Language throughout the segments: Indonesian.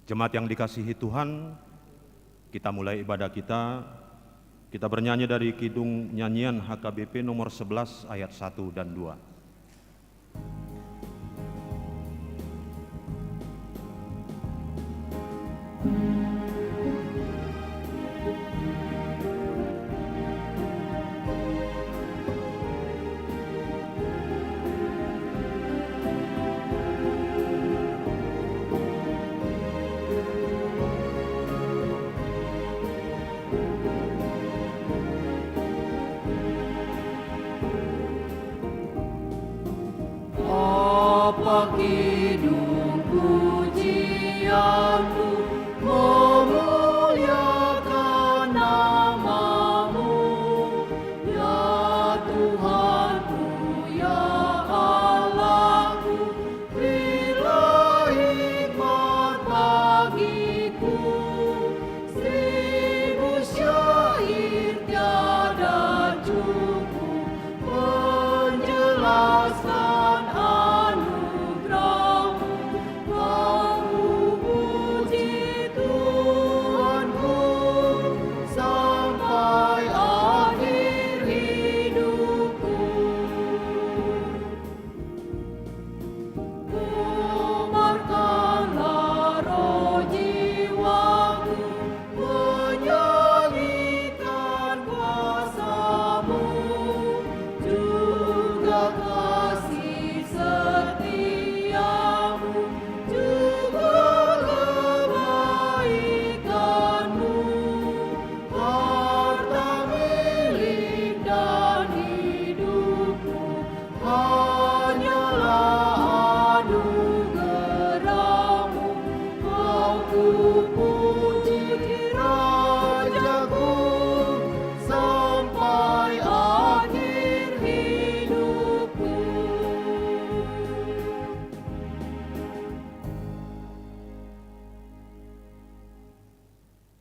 Jemaat yang dikasihi Tuhan, kita mulai ibadah kita. Kita bernyanyi dari Kidung Nyanyian HKBP nomor 11 ayat 1 dan 2. Apa kidung pujianmu, memuliakan nama-Mu, ya Tuhanku, ya Allahku, berilah hikmat bagiku. Seribu syair tiada cukup menjelaskan anugerah-Mu. Aku puji Tuhanku sampai akhir hidupku. Gemarkanlah roh jiwaku, menyanyikan kuasa-Mu, juga kasih setia-Mu, juga kebaikan-Mu. Harta milik dan hidupku hanyalah anugerah-Mu. Aku puji Rajaku sampai akhir hidupku.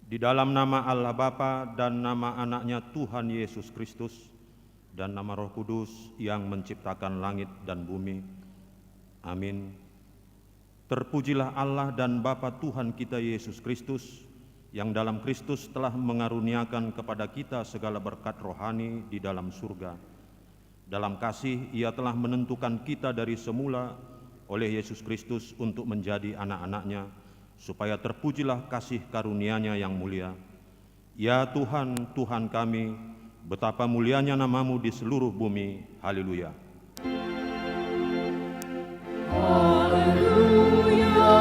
Di dalam nama Allah Bapa dan nama anaknya Tuhan Yesus Kristus dan nama Roh Kudus yang menciptakan langit dan bumi. Amin. Terpujilah Allah dan Bapa Tuhan kita Yesus Kristus, yang dalam Kristus telah mengaruniakan kepada kita segala berkat rohani di dalam surga. Dalam kasih Ia telah menentukan kita dari semula oleh Yesus Kristus untuk menjadi anak-anak-Nya, supaya terpujilah kasih karunia-Nya yang mulia. Ya Tuhan, Tuhan kami, betapa mulianya nama-Mu di seluruh bumi. Haleluya. Haleluya,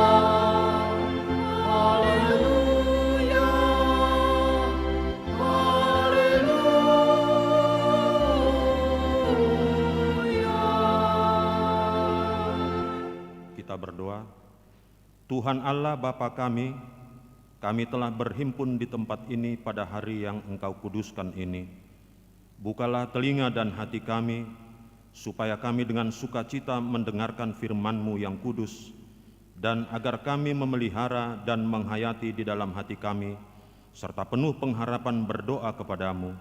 haleluya, haleluya. Kita berdoa. Tuhan Allah Bapa kami telah berhimpun di tempat ini pada hari yang Engkau kuduskan ini. Bukalah telinga dan hati kami, supaya kami dengan sukacita mendengarkan firman-Mu yang kudus, dan agar kami memelihara dan menghayati di dalam hati kami, serta penuh pengharapan berdoa kepadamu.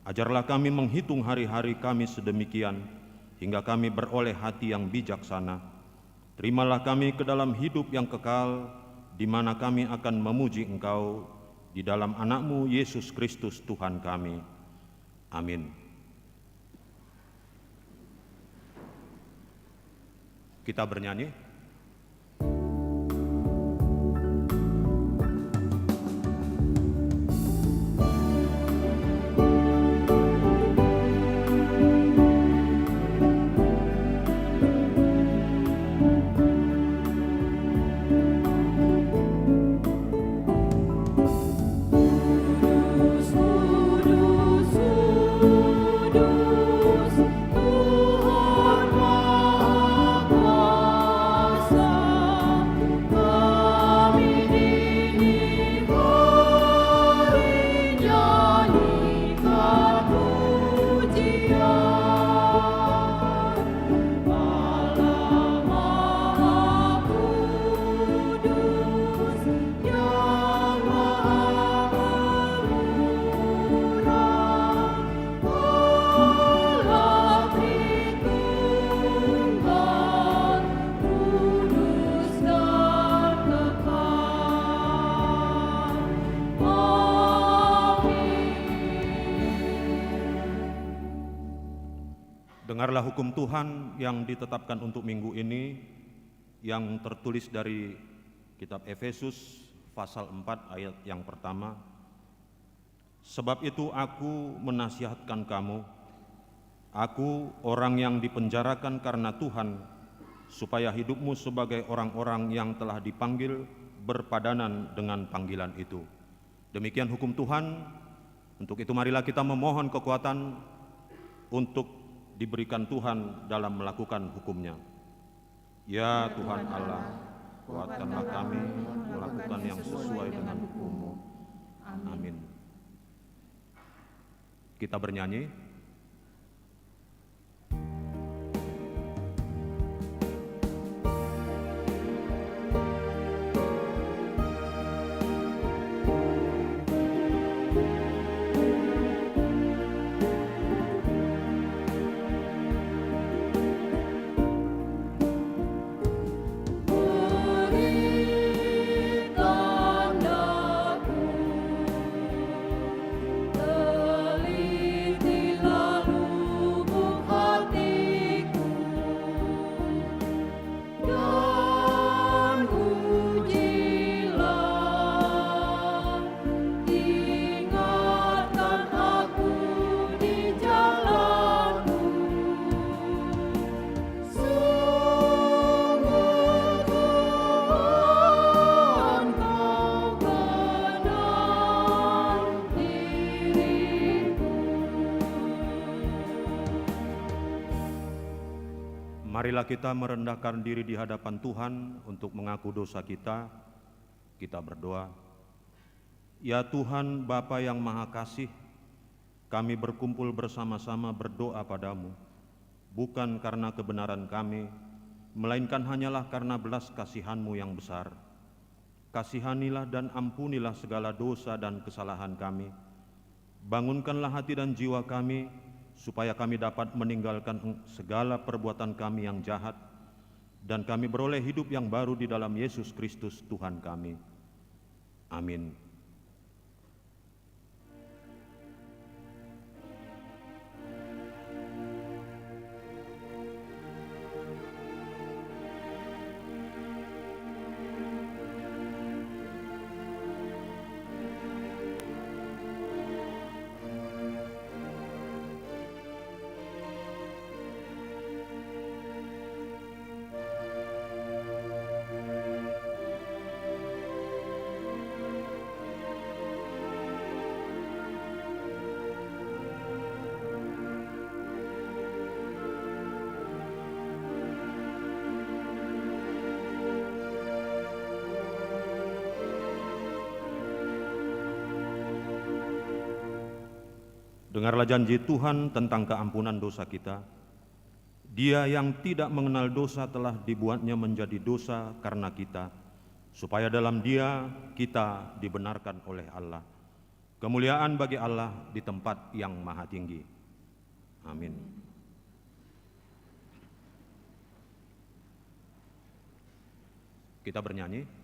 Ajarlah kami menghitung hari-hari kami sedemikian, hingga kami beroleh hati yang bijaksana. Terimalah kami ke dalam hidup yang kekal, di mana kami akan memuji Engkau di dalam anak-Mu Yesus Kristus Tuhan kami. Amin. Kita bernyanyi. Kudus, kudus, Tuhan Maha Dengarlah hukum Tuhan yang ditetapkan untuk minggu ini, yang tertulis dari kitab Efesus pasal 4 ayat yang pertama. Sebab itu aku menasihatkan kamu, aku orang yang dipenjarakan karena Tuhan, supaya hidupmu sebagai orang-orang yang telah dipanggil berpadanan dengan panggilan itu. Demikian hukum Tuhan. Untuk itu marilah kita memohon kekuatan untuk diberikan Tuhan dalam melakukan hukum-Nya. Ya Tuhan Allah, kuatkanlah kami melakukan yang sesuai dengan hukum-Mu. Amin. Kita bernyanyi. Beri tanda-Ku, telitilah lubuk hatiku, dan ujilah, ingatkan aku di jalanmu. Sungguh Tuhan, Kau benar diriku. Marilah kita merendahkan diri di hadapan Tuhan untuk mengaku dosa kita. Kita berdoa. Ya Tuhan Bapa yang Maha Kasih, kami berkumpul bersama-sama berdoa padamu, bukan karena kebenaran kami, melainkan hanyalah karena belas kasihan-Mu yang besar. Kasihanilah dan ampunilah segala dosa dan kesalahan kami. Bangunkanlah hati dan jiwa kami, supaya kami dapat meninggalkan segala perbuatan kami yang jahat, dan kami beroleh hidup yang baru di dalam Yesus Kristus Tuhan kami. Amin. Dengarlah janji Tuhan tentang keampunan dosa kita. Dia yang tidak mengenal dosa telah dibuatnya menjadi dosa karena kita, supaya dalam Dia kita dibenarkan oleh Allah. Kemuliaan bagi Allah di tempat yang maha tinggi. Amin. Kita bernyanyi.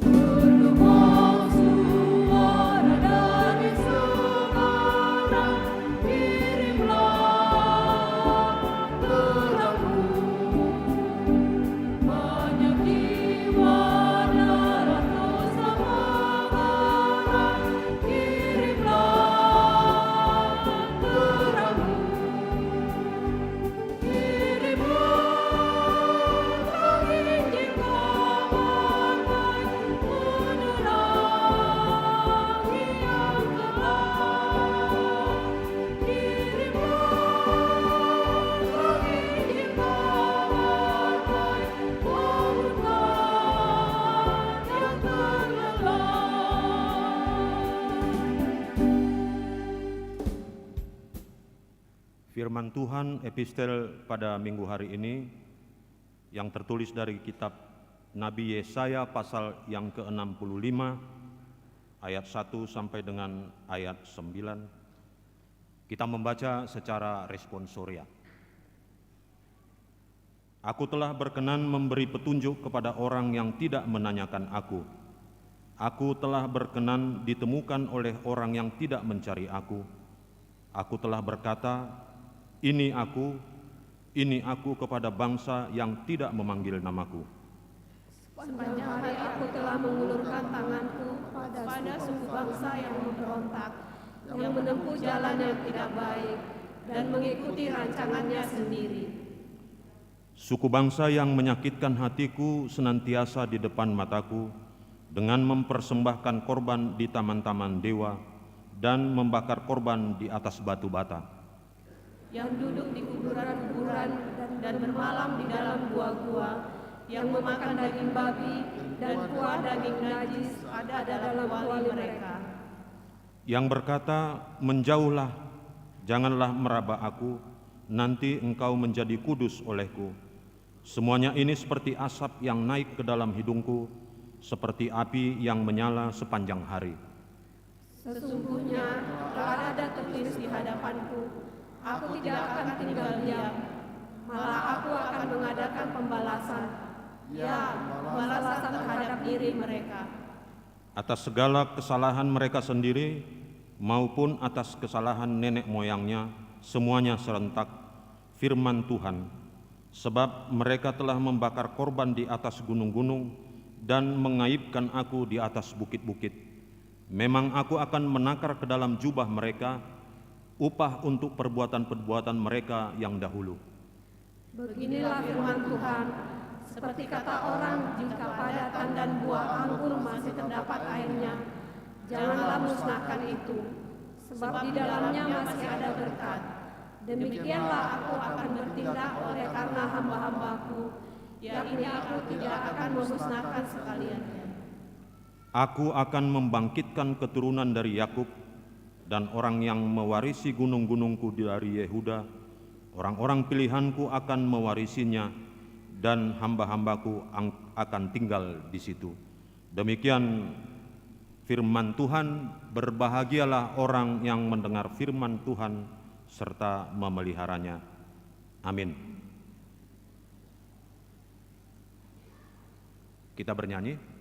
Bergema suara dari sekarang, kirimlah terang-Mu. Banyak jiwa darah dosa mengarang, kirimlah terang-Mu. Kirimlah Injil damai, menerangi yang gelap. Kirimlah Injil damai, bangunkan yang terlelap. Firman Tuhan epistel pada minggu hari ini yang tertulis dari kitab Nabi Yesaya pasal yang ke-65 ayat 1 sampai dengan ayat 9. Kita membaca secara responsoria. Aku telah berkenan memberi petunjuk kepada orang yang tidak menanyakan aku. Aku telah berkenan ditemukan oleh orang yang tidak mencari aku. Aku telah berkata, ini aku kepada bangsa yang tidak memanggil namaku. Sepanjang hari aku telah mengulurkan tanganku pada suku bangsa yang memberontak, yang menempuh jalan yang tidak baik, dan mengikuti rancangannya sendiri. Suku bangsa yang menyakitkan hatiku senantiasa di depan mataku, dengan mempersembahkan korban di taman-taman dewa, dan membakar korban di atas batu bata. Yang duduk di kuburan-kuburan dan bermalam di dalam gua-gua, yang memakan daging babi dan kuah daging najis ada dalam kuali mereka. Yang berkata, menjauhlah, janganlah meraba aku, nanti engkau menjadi kudus olehku. Semuanya ini seperti asap yang naik ke dalam hidungku, seperti api yang menyala sepanjang hari. Sesungguhnya telah ada tertulis di hadapanku, aku tidak akan tinggal diam, malah aku akan mengadakan pembalasan, ya, pembalasan terhadap diri mereka. Atas segala kesalahan mereka sendiri maupun atas kesalahan nenek moyangnya, semuanya serentak, firman Tuhan. Sebab mereka telah membakar korban di atas gunung-gunung dan mengaibkan aku di atas bukit-bukit. Memang aku akan menakar ke dalam jubah mereka upah untuk perbuatan-perbuatan mereka yang dahulu. Beginilah firman Tuhan, seperti kata orang, jika pada tandan buah anggur masih terdapat airnya, janganlah musnahkan itu, sebab di dalamnya masih ada berkat. Demikianlah aku akan bertindak oleh karena hamba-hambaku, yakni aku tidak akan memusnahkan sekalian. Aku akan membangkitkan keturunan dari Yakub dan orang yang mewarisi gunung-gunungku dari Yehuda. Orang-orang pilihanku akan mewarisinya dan hamba-hambaku akan tinggal di situ. Demikian firman Tuhan. Berbahagialah orang yang mendengar firman Tuhan serta memeliharanya. Amin. Kita bernyanyi.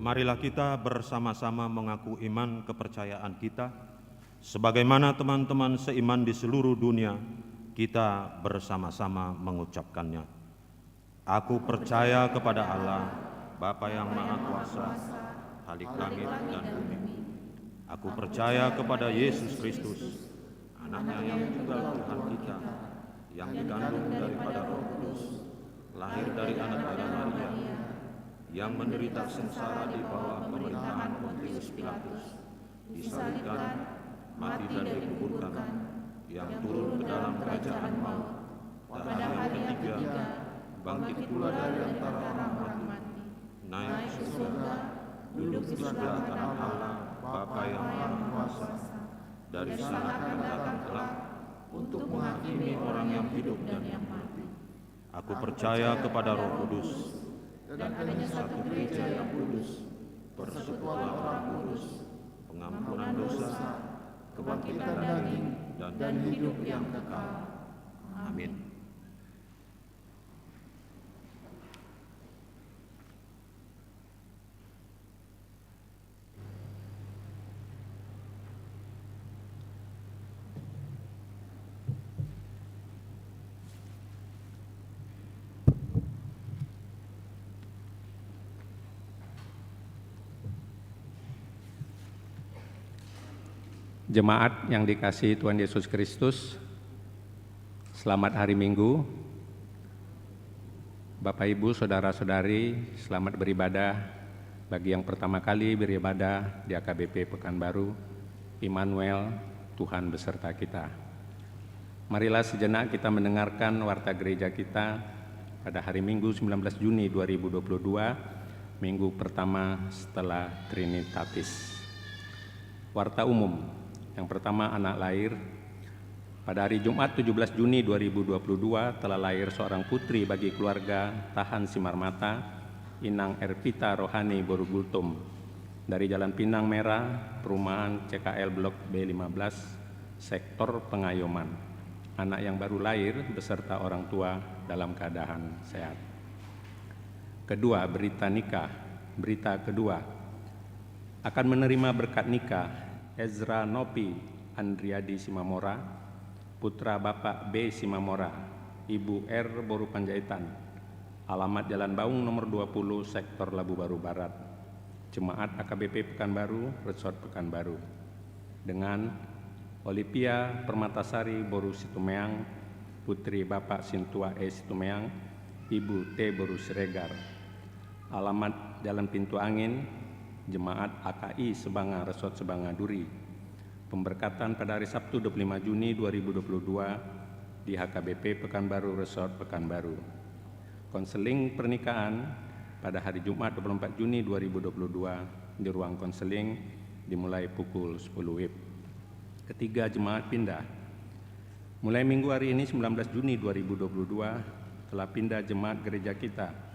Marilah kita bersama-sama mengaku iman kepercayaan kita, sebagaimana teman-teman seiman di seluruh dunia, kita bersama-sama mengucapkannya. Aku percaya kepada Allah, Bapa yang Maha Kuasa, Khalik langit dan bumi. Aku percaya kepada Yesus Kristus, Anaknya yang tunggal Tuhan kita, yang dikandung daripada Roh Kudus, lahir dari anak darah Maria, yang menderita sengsara di bawah pemerintahan Pontius Pilatus, disalibkan, mati dan dikuburkan, yang turun ke dalam kerajaan maut, pada hari yang ketiga bangkit pula dari antara orang mati, naik ke surga, duduk di sebelah kanan Allah, Bapa yang Maha Kuasa, dari sana akan datang kelak untuk menghakimi orang yang hidup dan yang mati. Aku percaya kepada Roh Kudus dan adanya satu gereja yang kudus, persekutuan orang kudus, pengampunan dosa, kebangkitan daging, dan hidup yang kekal. Amin. Jemaat yang dikasihi Tuhan Yesus Kristus, selamat hari Minggu. Bapak, Ibu, Saudara-saudari, selamat beribadah. Bagi yang pertama kali beribadah di AKBP Pekanbaru, Immanuel, Tuhan beserta kita. Marilah sejenak kita mendengarkan warta gereja kita pada hari Minggu 19 Juni 2022, minggu pertama setelah Trinitatis. Warta umum. Yang pertama, anak lahir. Pada hari Jumat 17 Juni 2022 telah lahir seorang putri bagi keluarga Tahan Simarmata, Inang Ervita Rohani Borugultum, dari Jalan Pinang Merah, Perumahan CKL Blok B15, Sektor Pengayoman. Anak yang baru lahir beserta orang tua dalam keadaan sehat. Kedua, berita nikah. Berita kedua, akan menerima berkat nikah Ezra Nopi Andriadi Simamora, putra Bapak B. Simamora, Ibu R. Boru Panjaitan, alamat Jalan Baung nomor 20, Sektor Labu Baru Barat, Jemaat AKBP Pekanbaru, Resort Pekanbaru, dengan Olivia Permatasari Boru Situmeang, putri Bapak Sintua E. Situmeang, Ibu T. Boru Siregar, alamat Jalan Pintu Angin, Jemaat AKI Sebanga Resort Sebanga Duri. Pemberkatan pada hari Sabtu 25 Juni 2022 di HKBP Pekanbaru Resort Pekanbaru. Konseling pernikahan pada hari Jumat 24 Juni 2022 di ruang konseling dimulai pukul 10 WIB. Ketiga, jemaat pindah. Mulai minggu hari ini 19 Juni 2022 telah pindah jemaat gereja kita.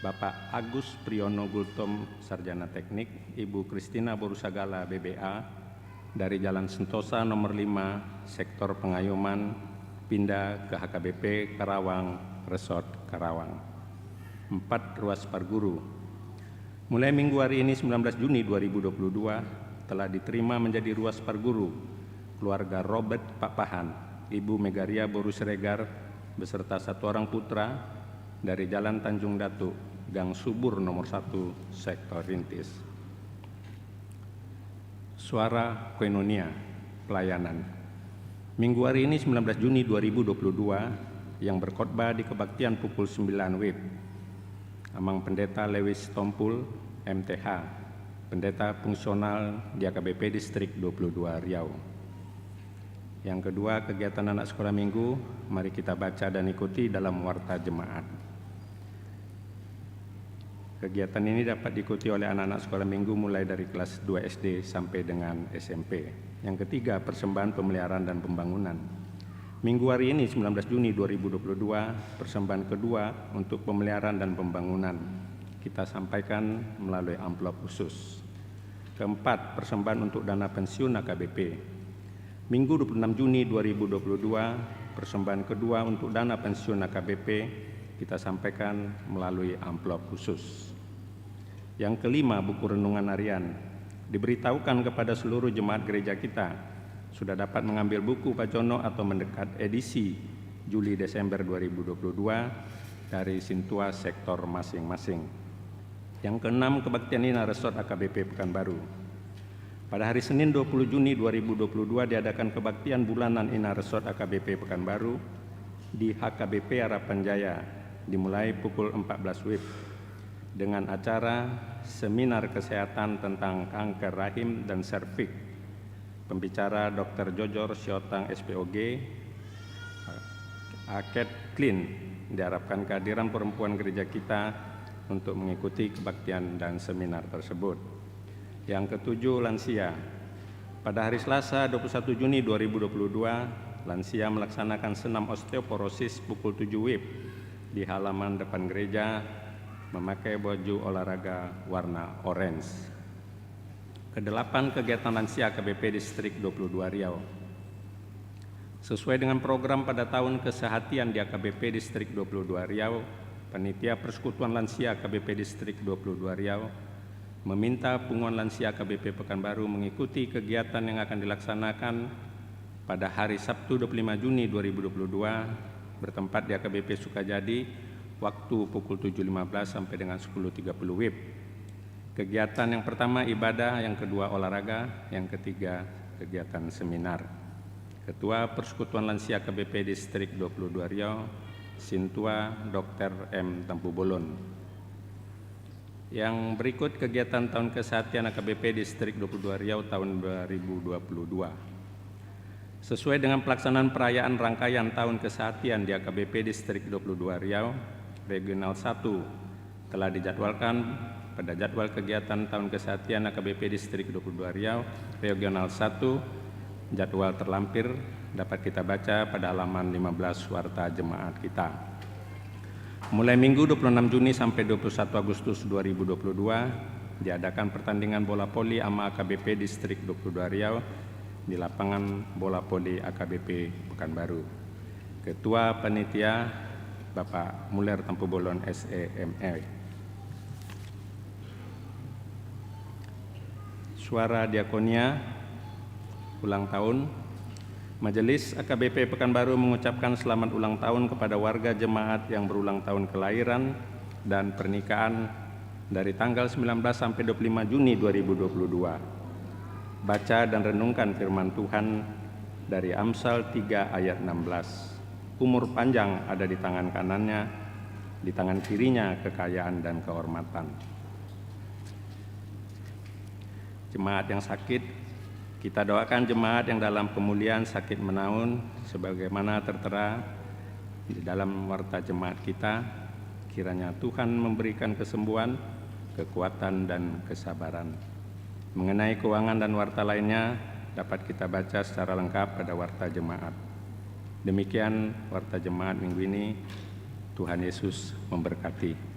Bapak Agus Priyono Gultom, Sarjana Teknik, Ibu Kristina Borusagala BBA, dari Jalan Sentosa nomor 5, Sektor Pengayoman, pindah ke HKBP Karawang, Resort Karawang. 4, Ruas Parguru. Mulai minggu hari ini 19 Juni 2022 telah diterima menjadi Ruas Parguru keluarga Robert Papahan, Ibu Megaria Boru Siregar, beserta satu orang putra dari Jalan Tanjung Datu, Gang Subur nomor 1, Sektor Rintis. Suara Koinonia, pelayanan. Minggu hari ini 19 Juni 2022 yang berkhotbah di kebaktian pukul 9 WIB. Amang Pendeta Lewis Tompul, MTH, Pendeta Fungsional di AKBP Distrik 22 Riau. Yang kedua, kegiatan anak sekolah minggu, mari kita baca dan ikuti dalam warta jemaat. Kegiatan ini dapat diikuti oleh anak-anak sekolah minggu mulai dari kelas 2 SD sampai dengan SMP. Yang ketiga, persembahan pemeliharaan dan pembangunan. Minggu hari ini 19 Juni 2022, persembahan kedua untuk pemeliharaan dan pembangunan kita sampaikan melalui amplop khusus. Keempat, persembahan untuk dana pensiun AKBP. Minggu 26 Juni 2022, persembahan kedua untuk dana pensiun AKBP kita sampaikan melalui amplop khusus. Yang kelima, buku renungan harian. Diberitahukan kepada seluruh jemaat gereja kita sudah dapat mengambil buku Pacono atau mendekat edisi Juli-Desember 2022 dari Sintua sektor masing-masing. Yang keenam, kebaktian Ina Resort AKBP Pekanbaru. Pada hari Senin 20 Juni 2022 diadakan kebaktian bulanan Ina Resort AKBP Pekanbaru di HKBP Harapan Jaya dimulai pukul 14 WIB dengan acara seminar kesehatan tentang kanker rahim dan serviks. Pembicara Dr. Jojor Siotang SPOG, Aket Clean. Diharapkan kehadiran perempuan gereja kita untuk mengikuti kebaktian dan seminar tersebut. Yang ketujuh, lansia. Pada hari Selasa 21 Juni 2022, lansia melaksanakan senam osteoporosis pukul 7 WIB di halaman depan gereja memakai baju olahraga warna orange. Kedelapan, kegiatan lansia AKBP Distrik 22 Riau. Sesuai dengan program pada tahun kesehatian di AKBP Distrik 22 Riau, Panitia Persekutuan Lansia AKBP Distrik 22 Riau meminta punggungan lansia AKBP Pekanbaru mengikuti kegiatan yang akan dilaksanakan pada hari Sabtu 25 Juni 2022 bertempat di AKBP Sukajadi waktu pukul 7.15 sampai dengan 10.30 WIB. Kegiatan yang pertama ibadah, yang kedua olahraga, yang ketiga kegiatan seminar. Ketua Persekutuan Lansia AKBP Distrik 22 Riau, Sintua Dr. M. Tampu Bolon. Yang berikut kegiatan tahun kesehatian AKBP Distrik 22 Riau tahun 2022. Sesuai dengan pelaksanaan perayaan rangkaian tahun kesehatian di AKBP Distrik 22 Riau, Regional 1 telah dijadwalkan pada jadwal kegiatan tahun kesehatian AKBP Distrik 22 Riau, Regional 1, jadwal terlampir dapat kita baca pada halaman 15 warta jemaat kita. Mulai Minggu 26 Juni sampai 21 Agustus 2022 diadakan pertandingan bola voli AMA AKBP Distrik 22 Riau di lapangan bola voli AKBP Pekanbaru. Ketua Panitia Bapak Muller Tampu Bolon SEME. Suara Diakonia ulang tahun. Majelis AKBP Pekanbaru mengucapkan selamat ulang tahun kepada warga jemaat yang berulang tahun kelahiran dan pernikahan dari tanggal 19 sampai 25 Juni 2022. Baca dan renungkan firman Tuhan dari Amsal 3 ayat 16. Umur panjang ada di tangan kanannya, di tangan kirinya kekayaan dan kehormatan. Jemaat yang sakit, kita doakan jemaat yang dalam pemulihan sakit menaun sebagaimana tertera di dalam warta jemaat kita. Kiranya Tuhan memberikan kesembuhan, kekuatan, dan kesabaran. Mengenai keuangan dan warta lainnya dapat kita baca secara lengkap pada warta jemaat. Demikian warta jemaat minggu ini. Tuhan Yesus memberkati.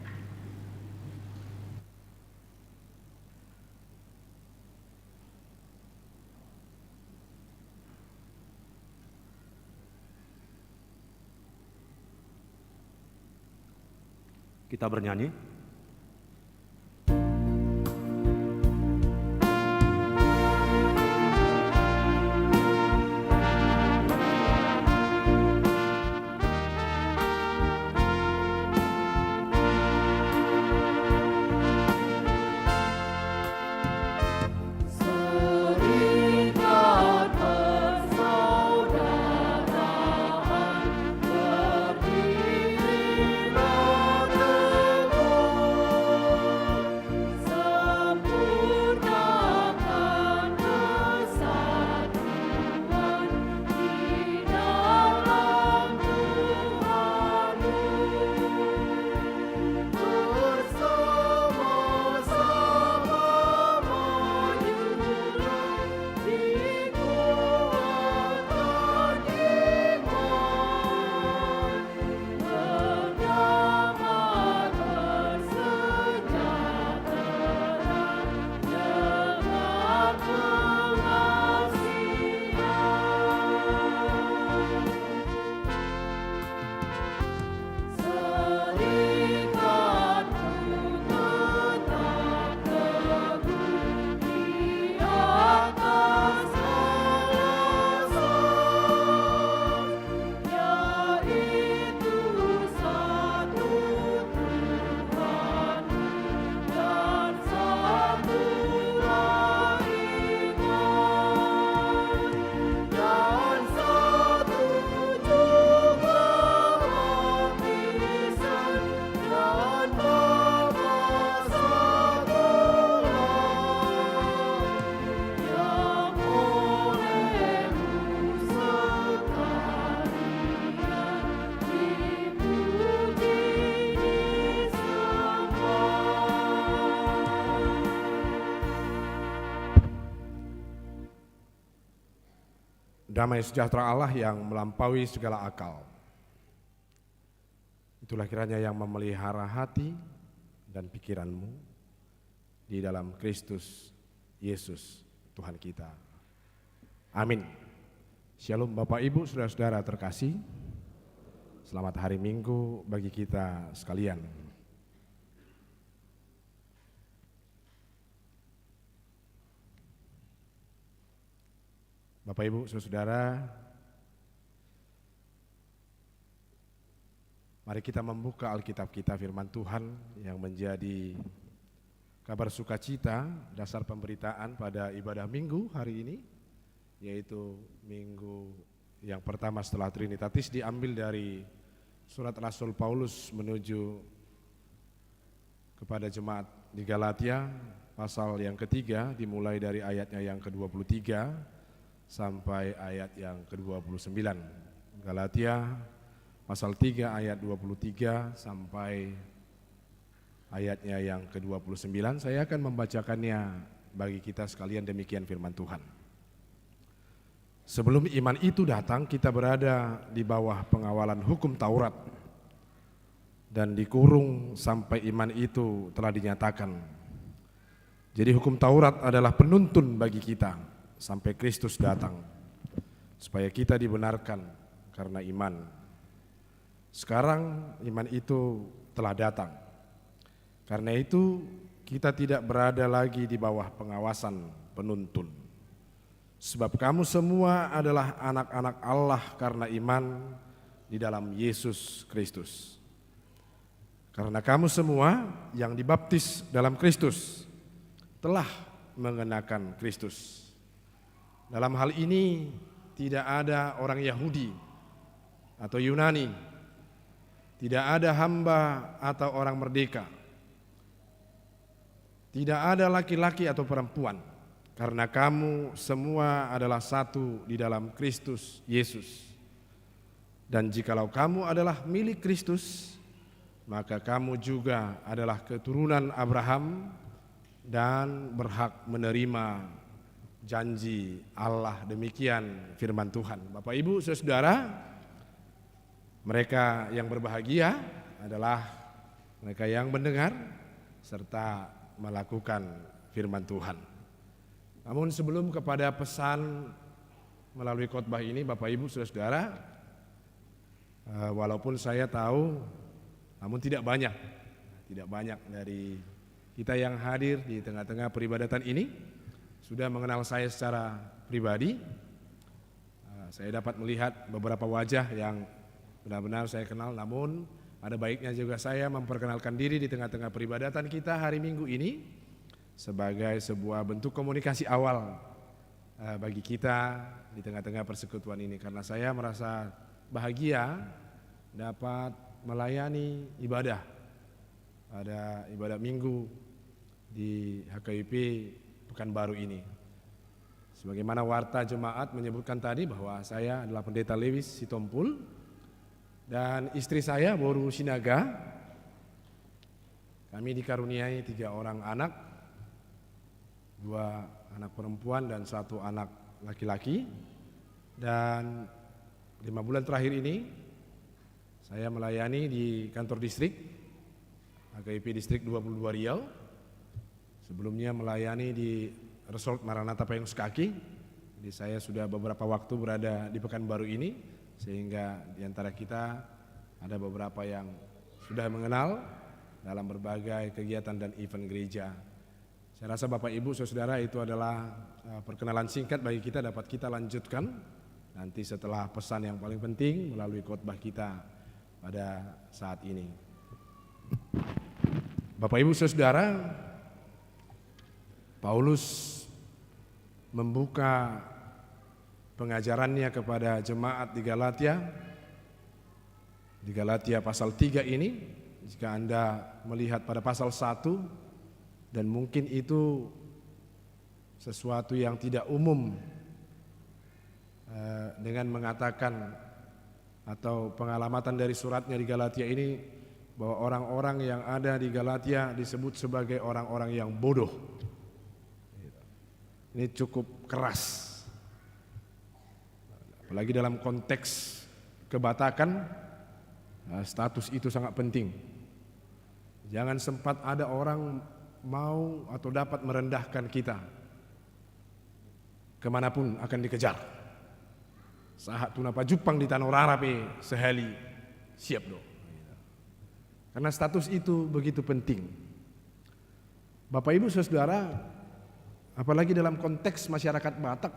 Kita bernyanyi. Serikat persaudaraan berdirilah teguh. damai sejahtera Allah yang melampaui segala akal. Itulah kiranya yang memelihara hati dan pikiranmu di dalam Kristus Yesus Tuhan kita. Amin. Shalom Bapak Ibu, saudara-saudara terkasih. Selamat hari Minggu bagi kita sekalian. Bapak Ibu, saudara, mari kita membuka Alkitab kita, firman Tuhan yang menjadi kabar sukacita, dasar pemberitaan pada ibadah Minggu hari ini, yaitu Minggu yang pertama setelah Trinitatis, diambil dari surat Rasul Paulus menuju kepada jemaat di Galatia, pasal yang ketiga, dimulai dari ayatnya yang ke-23 sampai ayat yang ke-29. Galatia pasal 3 ayat 23 sampai ayatnya yang ke-29. Saya akan membacakannya bagi kita sekalian, demikian firman Tuhan. Sebelum iman itu datang, kita berada di bawah pengawalan hukum Taurat dan dikurung sampai iman itu telah dinyatakan. Jadi hukum Taurat adalah penuntun bagi kita sampai Kristus datang, supaya kita dibenarkan karena iman. Sekarang iman itu telah datang. Karena itu kita tidak berada lagi di bawah pengawasan penuntun. Sebab kamu semua adalah anak-anak Allah karena iman di dalam Yesus Kristus. Karena kamu semua yang dibaptis dalam Kristus telah mengenakan Kristus. Dalam hal ini tidak ada orang Yahudi atau Yunani, tidak ada hamba atau orang merdeka, tidak ada laki-laki atau perempuan, karena kamu semua adalah satu di dalam Kristus Yesus. Dan jikalau kamu adalah milik Kristus, maka kamu juga adalah keturunan Abraham dan berhak menerima janji Allah. Demikian firman Tuhan. Bapak Ibu saudara, mereka yang berbahagia adalah mereka yang mendengar serta melakukan firman Tuhan. Namun sebelum kepada pesan melalui khotbah ini, Bapak Ibu saudara, walaupun saya tahu, namun tidak banyak dari kita yang hadir di tengah-tengah peribadatan ini sudah mengenal saya secara pribadi. Saya dapat melihat beberapa wajah yang benar-benar saya kenal, namun ada baiknya juga saya memperkenalkan diri di tengah-tengah peribadatan kita hari Minggu ini sebagai sebuah bentuk komunikasi awal bagi kita di tengah-tengah persekutuan ini, karena saya merasa bahagia dapat melayani ibadah pada ibadah Minggu di HKIP Pekanbaru ini. Sebagaimana warta jemaat menyebutkan tadi bahwa saya adalah Pendeta Lewis Sitompul dan istri saya Boru Sinaga. Kami dikaruniai 3 orang anak, 2 anak perempuan dan 1 anak laki-laki. Dan 5 bulan terakhir ini saya melayani di kantor distrik HKIP Distrik 22 Riau. Sebelumnya melayani di Resort Maranatha Payung Sekaki. Jadi saya sudah beberapa waktu berada di Pekanbaru ini, sehingga di antara kita ada beberapa yang sudah mengenal dalam berbagai kegiatan dan event gereja. Saya rasa Bapak Ibu saudara itu adalah perkenalan singkat bagi kita, dapat kita lanjutkan nanti setelah pesan yang paling penting melalui khotbah kita pada saat ini. Bapak Ibu saudara, Paulus membuka pengajarannya kepada jemaat di Galatia. Di Galatia pasal 3 ini, jika Anda melihat pada pasal 1, dan mungkin itu sesuatu yang tidak umum dengan mengatakan atau pengalamatan dari suratnya di Galatia ini bahwa orang-orang yang ada di Galatia disebut sebagai orang-orang yang bodoh. Ini cukup keras. Apalagi dalam konteks kebatakan, status itu sangat penting. Jangan sempat ada orang mau atau dapat merendahkan kita. Kemanapun akan dikejar. Saat tunapa Jepang di tanah rarape sehali siap do. Karena status itu begitu penting. Bapak Ibu Saudara, apalagi dalam konteks masyarakat Batak,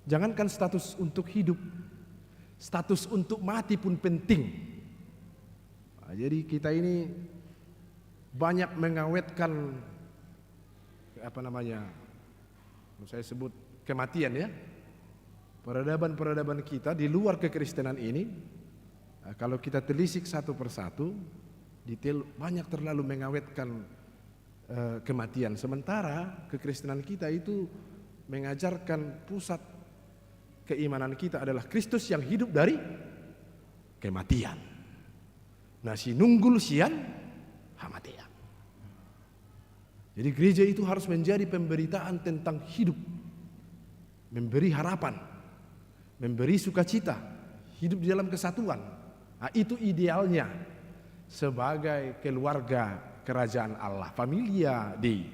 jangankan status untuk hidup, status untuk mati pun penting. Jadi kita ini banyak mengawetkan saya sebut kematian ya. Peradaban-peradaban kita di luar kekristenan ini, kalau kita telisik satu persatu, detail banyak terlalu mengawetkan kematian. Sementara kekristenan kita itu mengajarkan pusat keimanan kita adalah Kristus yang hidup dari kematian. Nah, si nunggul sian hamatian. Jadi gereja itu harus menjadi pemberitaan tentang hidup, memberi harapan, memberi sukacita, hidup di dalam kesatuan. Nah, itu idealnya sebagai keluarga kerajaan Allah, familia Dei.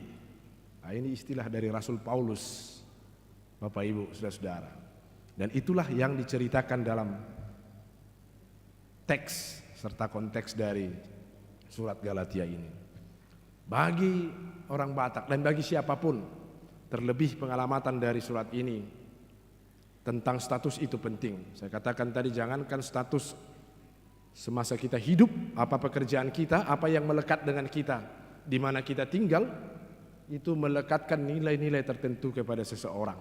Nah, ini istilah dari Rasul Paulus, Bapak Ibu, saudara-saudara. Dan itulah yang diceritakan dalam teks serta konteks dari surat Galatia ini. Bagi orang Batak dan bagi siapapun, terlebih pengalamatan dari surat ini tentang status itu penting. Saya katakan tadi, jangankan status semasa kita hidup, apa pekerjaan kita, apa yang melekat dengan kita, di mana kita tinggal, itu melekatkan nilai-nilai tertentu kepada seseorang.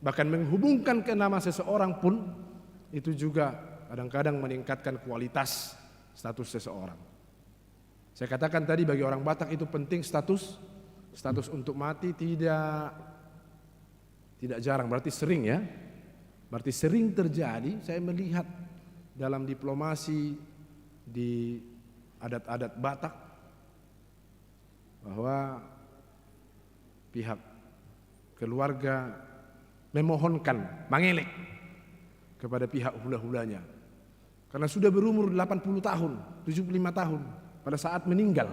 Bahkan menghubungkan ke nama seseorang pun itu juga kadang-kadang meningkatkan kualitas status seseorang. Saya katakan tadi, bagi orang Batak itu penting status untuk mati tidak jarang, berarti sering ya. Berarti sering terjadi. Saya melihat dalam diplomasi di adat-adat Batak bahwa pihak keluarga memohonkan, mengelek kepada pihak hula-hulanya karena sudah berumur 80 tahun, 75 tahun pada saat meninggal.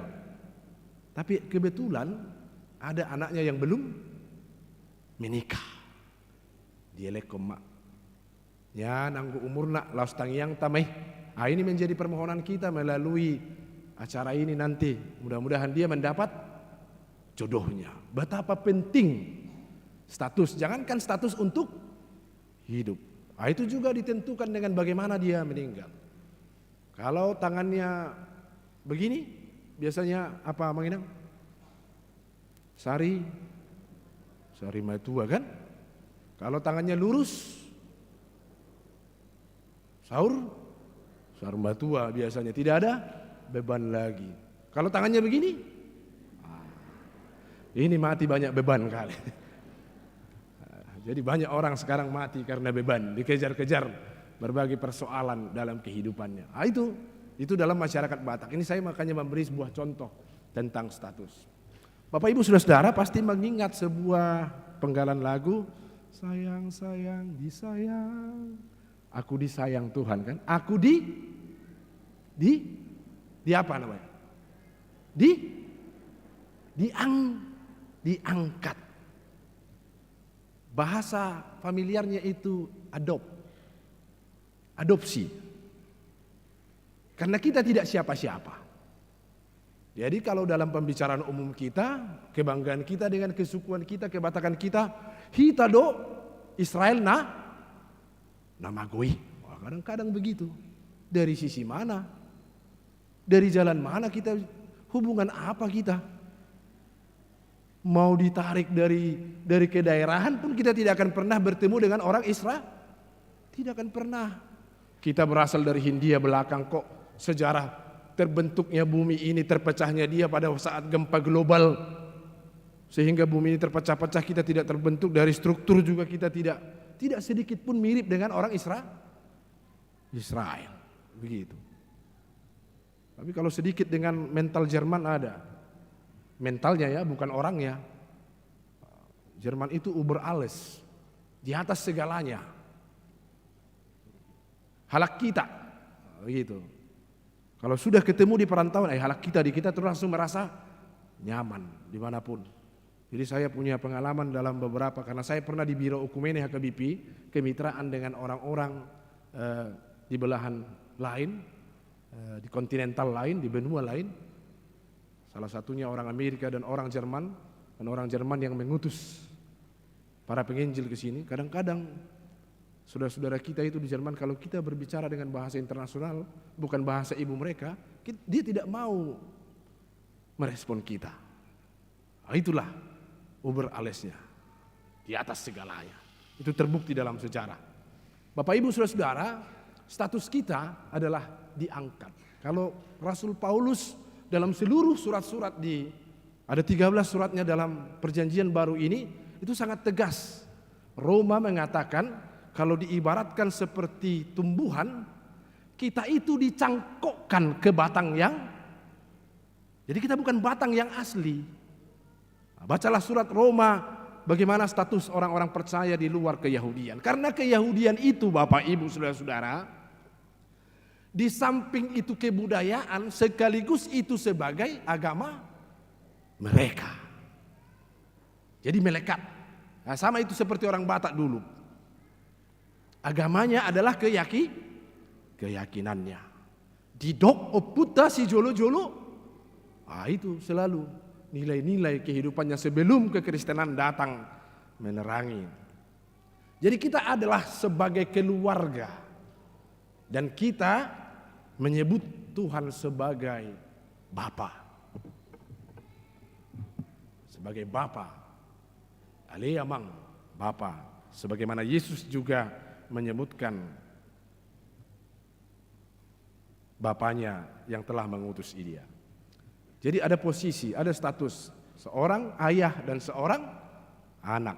Tapi kebetulan ada anaknya yang belum menikah. Dielek komak. Ya nanggu umur nak laus tangyang tameh. Ini menjadi permohonan kita melalui acara ini nanti. Mudah-mudahan dia mendapat jodohnya. Betapa penting status. Jangankan status untuk hidup. Itu juga ditentukan dengan bagaimana dia meninggal. Kalau tangannya begini, biasanya apa menginang? Sari matua kan? Kalau tangannya lurus, sahur matua biasanya, tidak ada beban lagi. Kalau tangannya begini, ini mati banyak beban kali. Jadi banyak orang sekarang mati karena beban, dikejar-kejar berbagai persoalan dalam kehidupannya. Itu dalam masyarakat Batak. Ini saya makanya memberi sebuah contoh tentang status. Bapak Ibu Saudara pasti mengingat sebuah penggalan lagu, sayang disayang, aku disayang Tuhan kan? Aku di apa namanya? Diangkat. Bahasa familiarnya itu adopsi. Karena kita tidak siapa-siapa. Jadi kalau dalam pembicaraan umum kita, kebanggaan kita dengan kesukuan kita, kebatakan kita do Israel nama goi. Kadang-kadang begitu. Dari sisi mana? Dari jalan mana kita? Hubungan apa kita? Mau ditarik dari kedaerahan pun kita tidak akan pernah bertemu dengan orang Israel. Tidak akan pernah. Kita berasal dari Hindia belakang kok. Sejarah terbentuknya bumi ini, terpecahnya dia pada saat gempa global, sehingga bumi ini terpecah-pecah. Kita tidak terbentuk dari struktur juga, kita tidak sedikit pun mirip dengan orang Israel begitu. Tapi kalau sedikit dengan mental Jerman ada, mentalnya ya, bukan orangnya. Jerman itu über alles, di atas segalanya. halak kita, begitu. Kalau sudah ketemu di perantauan, halak kita di kita terus langsung merasa nyaman dimanapun. Jadi saya punya pengalaman dalam beberapa, karena saya pernah di Biro Okumene HKBP, kemitraan dengan orang-orang di belahan lain, di kontinental lain, di benua lain. Salah satunya orang Amerika dan orang Jerman, yang mengutus para penginjil ke sini. Kadang-kadang saudara-saudara kita itu di Jerman, kalau kita berbicara dengan bahasa internasional, bukan bahasa ibu mereka, dia tidak mau merespon kita. Nah, itulah uber alesnya, di atas segalanya. Itu terbukti dalam sejarah. Bapak Ibu saudara-saudara, status kita adalah diangkat. Kalau Rasul Paulus dalam seluruh surat-surat ada 13 suratnya dalam perjanjian baru ini, itu sangat tegas. Roma mengatakan, kalau diibaratkan seperti tumbuhan, kita itu dicangkokkan ke batang yang, jadi kita bukan batang yang asli. Bacalah surat Roma, bagaimana status orang-orang percaya di luar keyahudian. Karena keyahudian itu Bapak Ibu saudara-saudara, di samping itu kebudayaan, sekaligus itu sebagai agama mereka. Jadi melekat. Nah, sama itu seperti orang Batak dulu. Agamanya adalah keyakinannya. Didok oputa si jolo-jolo. Itu selalu nilai-nilai kehidupannya sebelum kekristenan datang menerangi. Jadi kita adalah sebagai keluarga. Dan kita menyebut Tuhan sebagai Bapa. Sebagai Bapa. Aleyamang Bapa. Sebagaimana Yesus juga menyebutkan Bapanya yang telah mengutus dia. Jadi ada posisi, ada status seorang ayah dan seorang anak.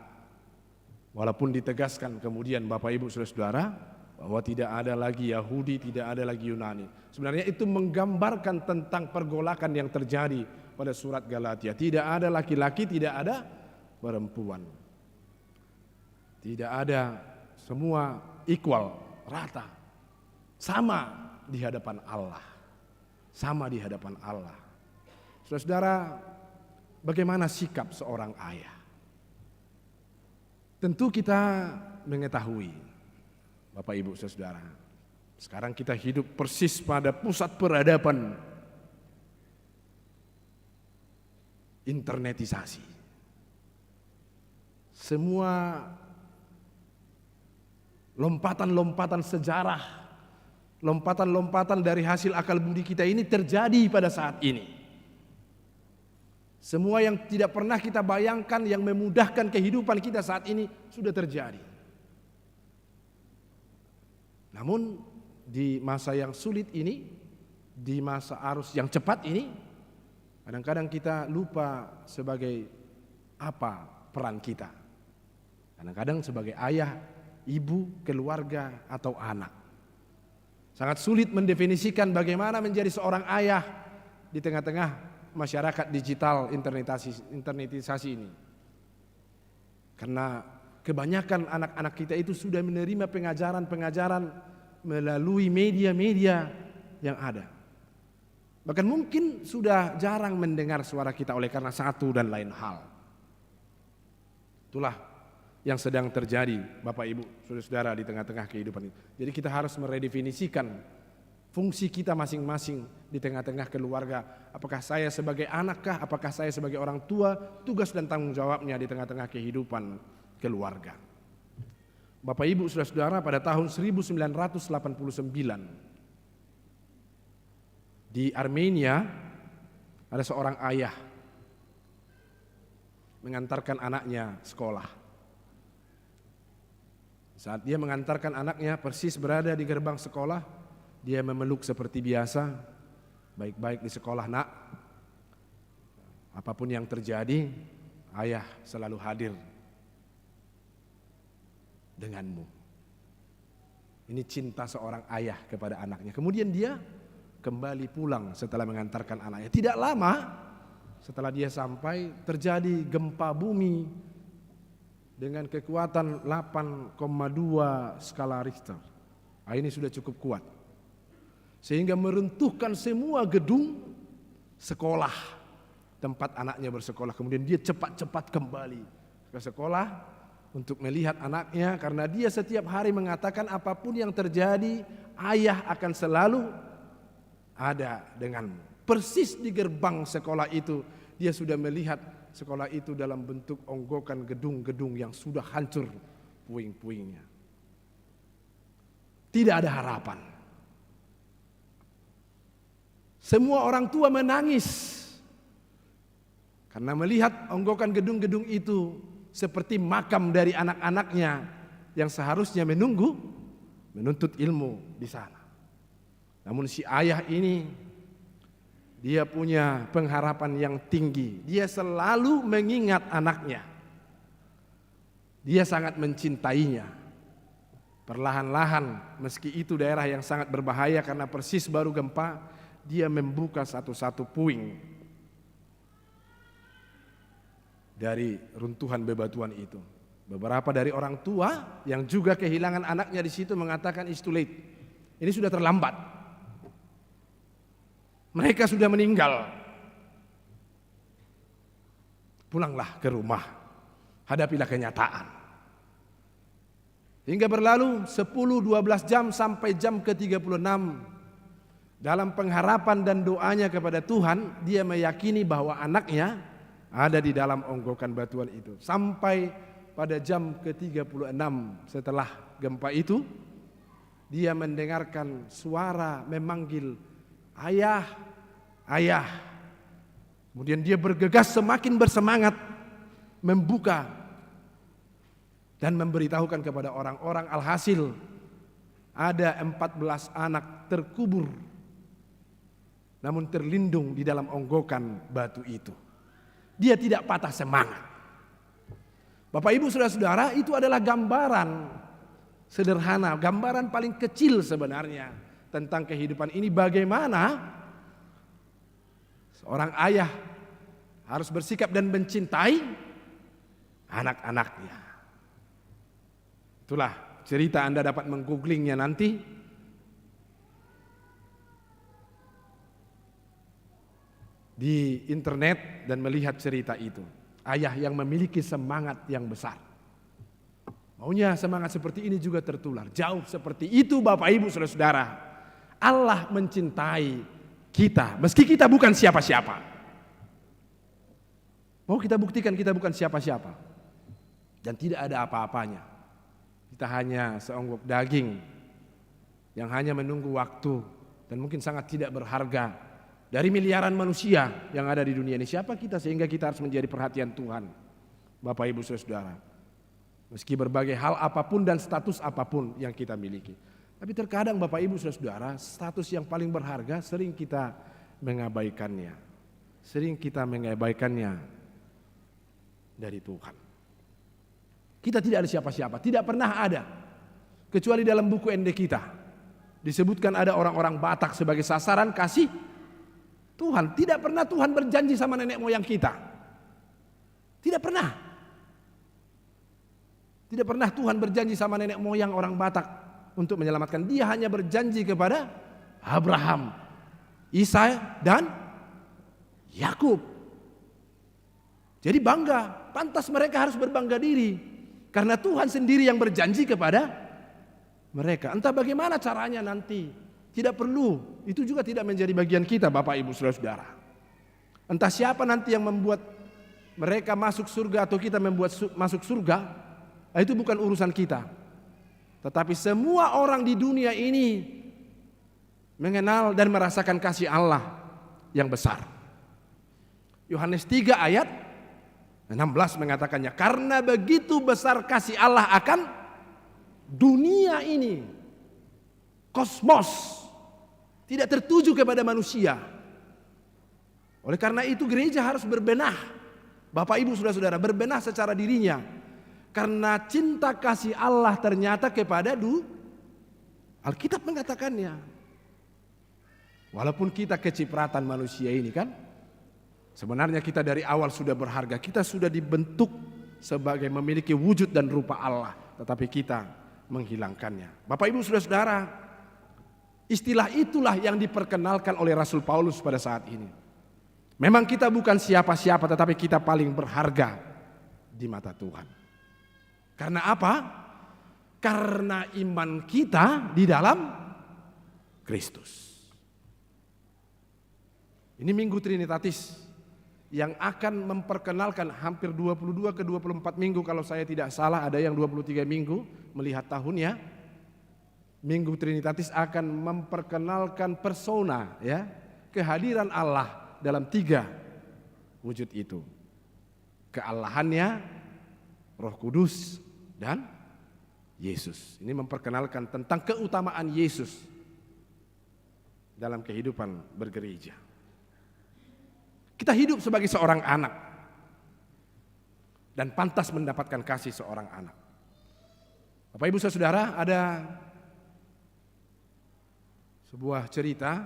Walaupun ditegaskan kemudian Bapak Ibu saudara-saudara bahwa tidak ada lagi Yahudi, tidak ada lagi Yunani. Sebenarnya itu menggambarkan tentang pergolakan yang terjadi pada surat Galatia. Tidak ada laki-laki, tidak ada perempuan. Tidak ada, semua equal, rata, sama di hadapan Allah. Sama di hadapan Allah. Saudara-saudara, bagaimana sikap seorang ayah? Tentu kita mengetahui, Bapak Ibu saudara, sekarang kita hidup persis pada pusat peradaban internetisasi. Semua lompatan-lompatan sejarah, lompatan-lompatan dari hasil akal budi kita ini terjadi pada saat ini. Semua yang tidak pernah kita bayangkan yang memudahkan kehidupan kita saat ini sudah terjadi. Namun di masa yang sulit ini, di masa arus yang cepat ini, kadang-kadang kita lupa sebagai apa peran kita. Kadang-kadang sebagai ayah, ibu, keluarga, atau anak. Sangat sulit mendefinisikan bagaimana menjadi seorang ayah di tengah-tengah masyarakat digital internetisasi ini. Karena kebanyakan anak-anak kita itu sudah menerima pengajaran-pengajaran melalui media-media yang ada. Bahkan mungkin sudah jarang mendengar suara kita oleh karena satu dan lain hal. Itulah yang sedang terjadi Bapak Ibu saudara-saudara di tengah-tengah kehidupan ini. Jadi kita harus meredefinisikan fungsi kita masing-masing di tengah-tengah keluarga. Apakah saya sebagai anakkah, apakah saya sebagai orang tua, tugas dan tanggung jawabnya di tengah-tengah kehidupan keluarga. Bapak Ibu saudara-saudara, pada tahun 1989 di Armenia ada seorang ayah mengantarkan anaknya sekolah. Saat dia mengantarkan anaknya persis berada di gerbang sekolah, dia memeluk seperti biasa, baik-baik di sekolah nak. Apapun yang terjadi, ayah selalu hadir denganmu. Ini cinta seorang ayah kepada anaknya. Kemudian dia kembali pulang setelah mengantarkan anaknya. Tidak lama setelah dia sampai, terjadi gempa bumi dengan kekuatan 8,2 skala Richter. Ini sudah cukup kuat. Sehingga meruntuhkan semua gedung sekolah tempat anaknya bersekolah. Kemudian dia cepat-cepat kembali ke sekolah untuk melihat anaknya, karena dia setiap hari mengatakan apapun yang terjadi, ayah akan selalu ada denganmu. Persis di gerbang sekolah itu dia sudah melihat sekolah itu dalam bentuk onggokan gedung-gedung yang sudah hancur puing-puingnya. Tidak ada harapan. Semua orang tua menangis karena melihat onggokan gedung-gedung itu seperti makam dari anak-anaknya yang seharusnya menuntut ilmu di sana. Namun si ayah ini, dia punya pengharapan yang tinggi. Dia selalu mengingat anaknya. Dia sangat mencintainya. Perlahan-lahan, meski itu daerah yang sangat berbahaya karena persis baru gempa, dia membuka satu-satu puing dari runtuhan bebatuan itu. Beberapa dari orang tua yang juga kehilangan anaknya di situ mengatakan it's too late. Ini sudah terlambat. Mereka sudah meninggal. Pulanglah ke rumah. Hadapilah kenyataan. Hingga berlalu 10-12 jam sampai jam ke-36. Dalam pengharapan dan doanya kepada Tuhan, dia meyakini bahwa anaknya ada di dalam onggokan batuan itu. Sampai pada jam ke-36 setelah gempa itu, dia mendengarkan suara memanggil, "Ayah, ayah." Kemudian dia bergegas semakin bersemangat membuka dan memberitahukan kepada orang-orang, alhasil ada 14 anak terkubur namun terlindung di dalam onggokan batu itu. Dia tidak patah semangat. Bapak Ibu Saudara-saudara, itu adalah gambaran sederhana, gambaran paling kecil sebenarnya tentang kehidupan ini, bagaimana seorang ayah harus bersikap dan mencintai anak-anaknya. Itulah cerita, Anda dapat menggooglingnya nanti. Di internet dan melihat cerita itu. Ayah yang memiliki semangat yang besar. Maunya semangat seperti ini juga tertular. Jauh seperti itu Bapak Ibu Saudara-saudara. Allah mencintai kita meski kita bukan siapa-siapa. Mau kita buktikan kita bukan siapa-siapa. Dan tidak ada apa-apanya. Kita hanya seonggok daging yang hanya menunggu waktu dan mungkin sangat tidak berharga dari miliaran manusia yang ada di dunia ini. Siapa kita sehingga kita harus menjadi perhatian Tuhan, Bapak Ibu Saudara. Meski berbagai hal apapun dan status apapun yang kita miliki. Tapi terkadang Bapak Ibu Saudara, status yang paling berharga sering kita mengabaikannya. Sering kita mengabaikannya dari Tuhan. Kita tidak ada siapa-siapa, tidak pernah ada. Kecuali dalam buku ND kita disebutkan ada orang-orang Batak sebagai sasaran kasih Tuhan. Tidak pernah Tuhan berjanji sama nenek moyang kita. Tidak pernah. Tidak pernah Tuhan berjanji sama nenek moyang orang Batak untuk menyelamatkan. Dia hanya berjanji kepada Abraham, Isa dan Yakub. Jadi bangga, pantas mereka harus berbangga diri karena Tuhan sendiri yang berjanji kepada mereka. Entah bagaimana caranya nanti, tidak perlu, itu juga tidak menjadi bagian kita Bapak Ibu Saudara-saudara. Entah siapa nanti yang membuat mereka masuk surga atau kita membuat masuk surga, itu bukan urusan kita. Tetapi semua orang di dunia ini mengenal dan merasakan kasih Allah yang besar. Yohanes 3 ayat 16 mengatakannya, karena begitu besar kasih Allah akan dunia ini, kosmos, tidak tertuju kepada manusia. Oleh karena itu gereja harus berbenah. Bapak Ibu Saudara-saudara, berbenah secara dirinya. Karena cinta kasih Allah ternyata kepada Alkitab mengatakannya. Walaupun kita kecipratan manusia ini kan, sebenarnya kita dari awal sudah berharga. Kita sudah dibentuk sebagai memiliki wujud dan rupa Allah. Tetapi kita menghilangkannya. Bapak Ibu saudara-saudara, istilah itulah yang diperkenalkan oleh Rasul Paulus pada saat ini. Memang kita bukan siapa-siapa, tetapi kita paling berharga di mata Tuhan. Karena apa? Karena iman kita di dalam Kristus. Ini Minggu Trinitatis yang akan memperkenalkan hampir 22 ke 24 minggu, kalau saya tidak salah ada yang 23 minggu melihat tahunnya. Minggu Trinitatis akan memperkenalkan persona, ya, kehadiran Allah dalam 3 wujud itu. Keallahannya, Roh Kudus, dan Yesus. Ini memperkenalkan tentang keutamaan Yesus dalam kehidupan bergereja. Kita hidup sebagai seorang anak dan pantas mendapatkan kasih seorang anak. Bapak Ibu saudara, ada sebuah cerita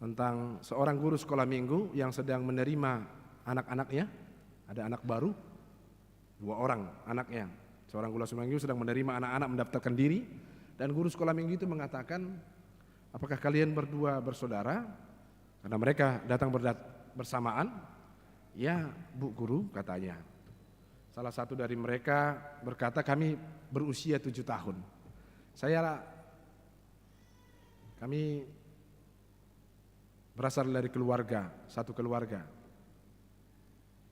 tentang seorang guru sekolah minggu yang sedang menerima anak-anaknya. Ada anak baru, 2 orang anaknya. Seorang guru sekolah minggu sedang menerima anak-anak mendaftarkan diri, dan guru sekolah minggu itu mengatakan, apakah kalian berdua bersaudara? Karena mereka datang bersamaan. Ya Bu Guru, katanya. Salah satu dari mereka berkata, kami berusia 7 tahun. Kami berasal dari keluarga, satu keluarga.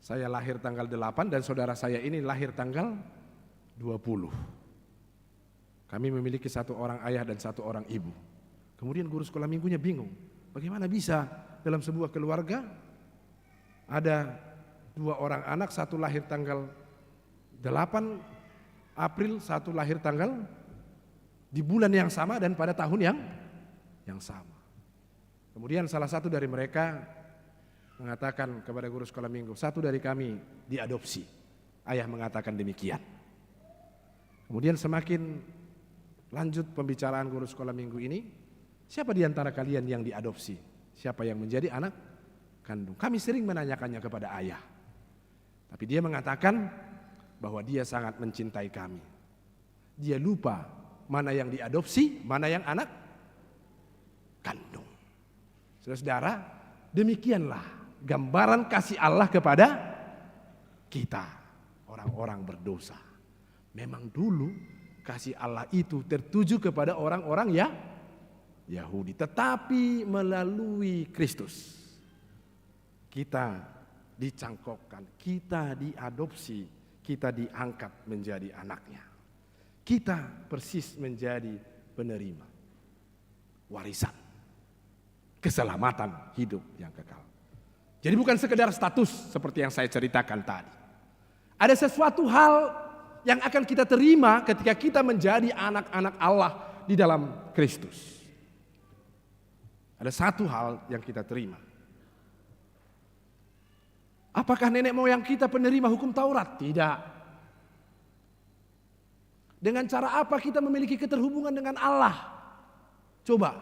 Saya lahir tanggal 8 dan saudara saya ini lahir tanggal 20. Kami memiliki 1 orang ayah dan 1 orang ibu. Kemudian guru sekolah minggunya bingung. Bagaimana bisa dalam sebuah keluarga ada 2 orang anak, 1 lahir tanggal 8 April, 1 lahir tanggal di bulan yang sama dan pada tahun yang sama. Kemudian salah satu dari mereka mengatakan kepada guru sekolah minggu, 1 dari kami diadopsi. Ayah mengatakan demikian. Kemudian semakin lanjut pembicaraan guru sekolah minggu ini, siapa di antara kalian yang diadopsi? Siapa yang menjadi anak kandung? Kami sering menanyakannya kepada ayah. Tapi dia mengatakan bahwa dia sangat mencintai kami. Dia lupa mana yang diadopsi, mana yang anak kandung. Saudara-saudara, demikianlah gambaran kasih Allah kepada kita, orang-orang berdosa. Memang dulu kasih Allah itu tertuju kepada orang-orang Yahudi, tetapi melalui Kristus kita dicangkokkan, kita diadopsi, kita diangkat menjadi anaknya. Kita persis menjadi penerima warisan keselamatan hidup yang kekal. Jadi bukan sekedar status seperti yang saya ceritakan tadi. Ada sesuatu hal yang akan kita terima ketika kita menjadi anak-anak Allah di dalam Kristus. Ada satu hal yang kita terima. Apakah nenek moyang kita penerima hukum Taurat? Tidak. Dengan cara apa kita memiliki keterhubungan dengan Allah? Coba.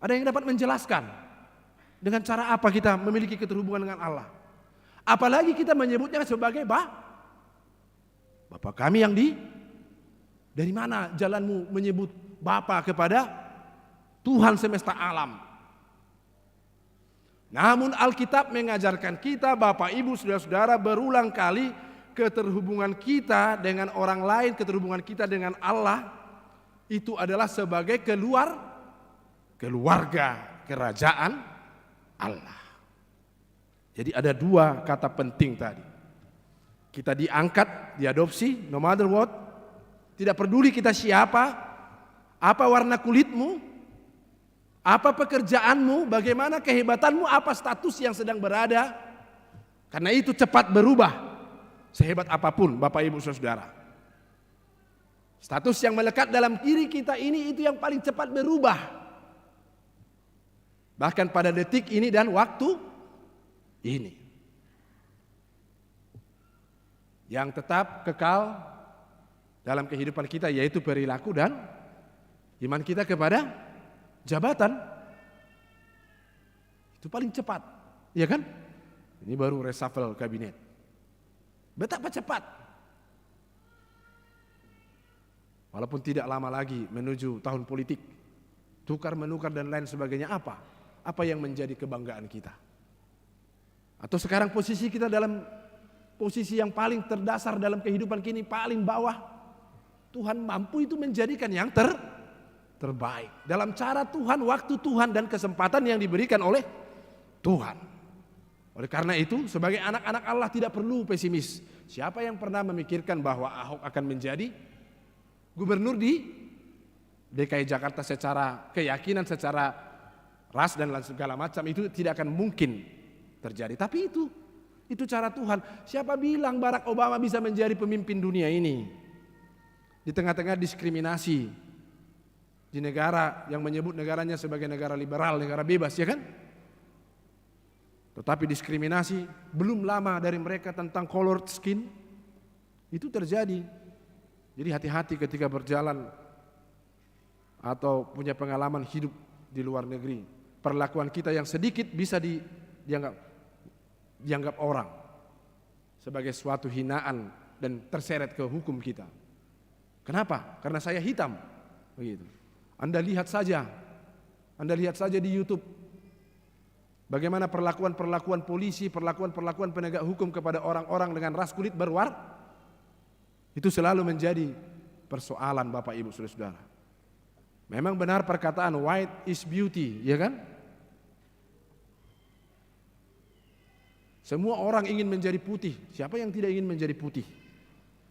Ada yang dapat menjelaskan? Dengan cara apa kita memiliki keterhubungan dengan Allah? Apalagi kita menyebutnya sebagai Bapa kami yang dari mana jalanmu menyebut Bapa kepada Tuhan semesta alam? Namun Alkitab mengajarkan kita, Bapak Ibu Saudara-saudara, berulang kali keterhubungan kita dengan orang lain, keterhubungan kita dengan Allah itu adalah sebagai keluarga kerajaan Allah. Jadi ada 2 kata penting tadi. Kita diangkat, diadopsi, no matter what. Tidak peduli kita siapa, apa warna kulitmu, apa pekerjaanmu, bagaimana kehebatanmu, apa status yang sedang berada. Karena itu cepat berubah, sehebat apapun Bapak Ibu Saudara. Status yang melekat dalam diri kita ini itu yang paling cepat berubah. Bahkan pada detik ini dan waktu ini. Yang tetap kekal dalam kehidupan kita yaitu perilaku dan iman kita kepada jabatan. Itu paling cepat, ya kan? Ini baru reshuffle kabinet. Betapa cepat. Walaupun tidak lama lagi menuju tahun politik, tukar-menukar dan lain sebagainya, apa yang menjadi kebanggaan kita? Atau sekarang posisi kita dalam posisi yang paling terdasar dalam kehidupan kini, paling bawah, Tuhan mampu itu menjadikan yang terbaik dalam cara Tuhan, waktu Tuhan, dan kesempatan yang diberikan oleh Tuhan. Oleh karena itu, sebagai anak-anak Allah tidak perlu pesimis. Siapa yang pernah memikirkan bahwa Ahok akan menjadi gubernur di DKI Jakarta secara keyakinan, secara ras dan segala macam, itu tidak akan mungkin terjadi. Tapi itu cara Tuhan. Siapa bilang Barack Obama bisa menjadi pemimpin dunia ini di tengah-tengah diskriminasi di negara yang menyebut negaranya sebagai negara liberal, negara bebas, ya kan? Tetapi diskriminasi belum lama dari mereka tentang colored skin itu terjadi. Jadi hati-hati ketika berjalan atau punya pengalaman hidup di luar negeri. Perlakuan kita yang sedikit bisa dianggap orang sebagai suatu hinaan dan terseret ke hukum kita. Kenapa? Karena saya hitam. Begitu. Anda lihat saja di YouTube bagaimana perlakuan polisi, perlakuan penegak hukum kepada orang-orang dengan ras kulit berwarna. Itu selalu menjadi persoalan Bapak Ibu Saudara-saudara. Memang benar perkataan white is beauty, ya kan? Semua orang ingin menjadi putih. Siapa yang tidak ingin menjadi putih?